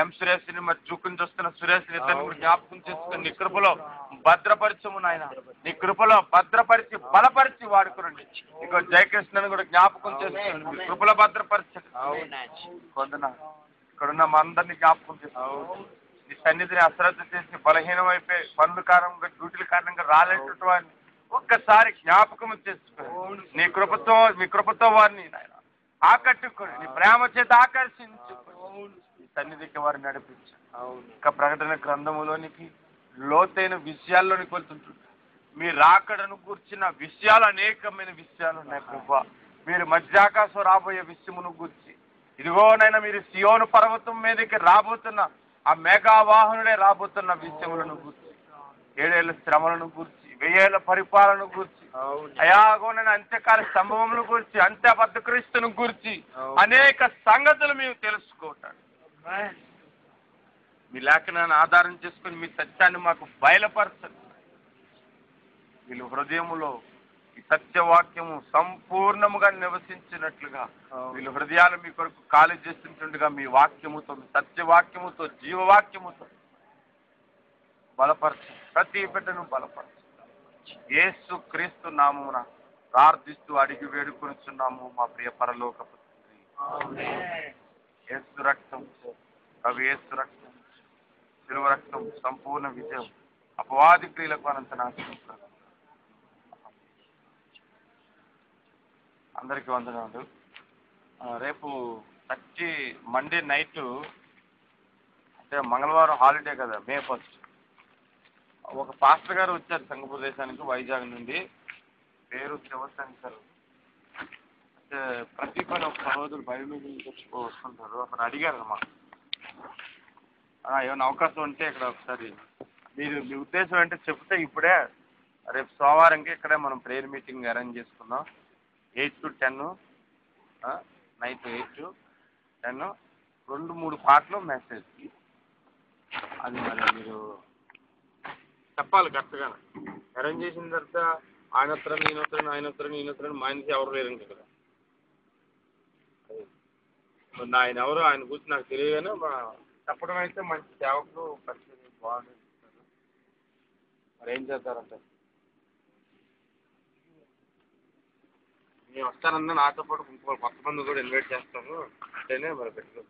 ఎం సురేష్ని మరి చూకుని చూస్తున్న సురేష్ని ఇద్దరిని కూడా జ్ఞాపకం చేసుకుని నీ కృపలో భద్రపరచము నాయన. నీ కృపలో భద్రపరిచి బలపరిచి వాడుకునండి. ఇంకో జయకృష్ణని కూడా జ్ఞాపకం చేసుకుని మీ కృపలో భద్రపరచండి. కొందన ఇక్కడున్న మా అందరినీ జ్ఞాపకం చేసుకోండి. నీ సన్నిధిని అశ్రద్ధ చేసి బలహీనమైపోయి పనుల కారణంగా డ్యూటీల కారణంగా రాలేటటువంటి వారిని ఒక్కసారి జ్ఞాపకం చేసుకుని నీ కృపతో వారిని నాయన ఆకట్టుకొని, నీ ప్రేమ చేత ఆకర్షించుకొని సన్నిధికి వారిని నడిపించారు. ఇంకా ప్రకటన గ్రంథములోనికి లోతైన విషయాల్లోనికి వెళ్తుంటుంది. మీ రాకడను కూర్చిన విషయాలు అనేకమైన విషయాలు ఉన్నాయి ప్రభా. మీరు మధ్యాకాశం రాబోయే విషయమును గురించి, ఇదిగోనైనా మీరు సియోను పర్వతం మీదకి రాబోతున్న ఆ మేఘావాహనుడే రాబోతున్న విషయములను గురించి, 7 ఏళ్ల శ్రమలను గురించి, 1000 ఏళ్ల పరిపాలన గురించి, అయాగోనైనా అంత్యకాల సంభవముల గురించి, అంత్యబద్ధ క్రీస్తును గురించి అనేక సంగతులు మేము తెలుసుకోవటానికి మీ లేఖనాన్ని ఆధారం చేసుకుని మీ సత్యాన్ని మాకు బయలుపరచండి. వీళ్ళు హృదయములో ఈ సత్యవాక్యము సంపూర్ణముగా నివసించినట్లుగా వీళ్ళు హృదయాలు మీ కొరకు ఖాళీ చేస్తుండగా మీ వాక్యముతో, మీ సత్యవాక్యముతో, జీవవాక్యముతో బలపరచండి. ప్రతి బిడ్డను బలపరచండి. యేసు క్రీస్తు నామమున ప్రార్థిస్తూ అడిగి వేడుకొనిచున్నాము మా ప్రియ పరలోకపు తండ్రి. యేసు రక్తం, కవి యేసు రక్తం, శిలువ రక్తం సంపూర్ణ విజయం, అపవాది క్రియలకు అనంత నాశనం. అందరికీ వందనాలు. రేపు మండే నైట్ అంటే మంగళవారం హాలిడే కదా, మే 1. ఒక పాస్టర్ గారు వచ్చారు సంఘ ప్రదేశానికి వైజాగ్ నుండి. పేరు శివశంకర్. అంటే ప్రతి పని ఒక సహోదరులు బైబిల్ వస్తుంటారు. అక్కడ అడిగారు అన్నమాట, ఏమైనా అవకాశం ఉంటే ఇక్కడ ఒకసారి మీ ఉద్దేశం అంటే చెప్తే ఇప్పుడే రేపు సోమవారంకి ఇక్కడే మనం ప్రేయర్ మీటింగ్ అరేంజ్ చేసుకుందాం. 8 to 10, నైట్ 8 to 10, 2-3 పాటలు మెసేజ్. అది మరి మీరు చెప్పాలి కరెక్ట్గా. అరేంజ్ చేసిన తర్వాత ఆయన వస్తారని ఈయన వస్తారని మా ఇంటికి ఎవరు లేరండి కదా. ఆయన ఎవరు, ఆయన గురించి నాకు తెలియదు కానీ చెప్పడం అయితే మంచి సేవకులు పరిస్థితి బాగుంటుంది. మరి ఏం చేస్తారంటే నేను వస్తానన్నా నాతో పాటు ఇంకో కొత్త మంది కూడా ఇన్వైట్ చేస్తాను అంటేనే మరి పెట్టు.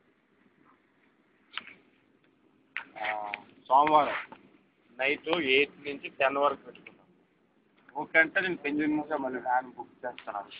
సోమవారం నైట్ 8 నుంచి 10 వరకు పెట్టుకున్నాను. ఓకే అంటే నేను పెంజింగ్గా మళ్ళీ వ్యాన్ బుక్ చేస్తాను.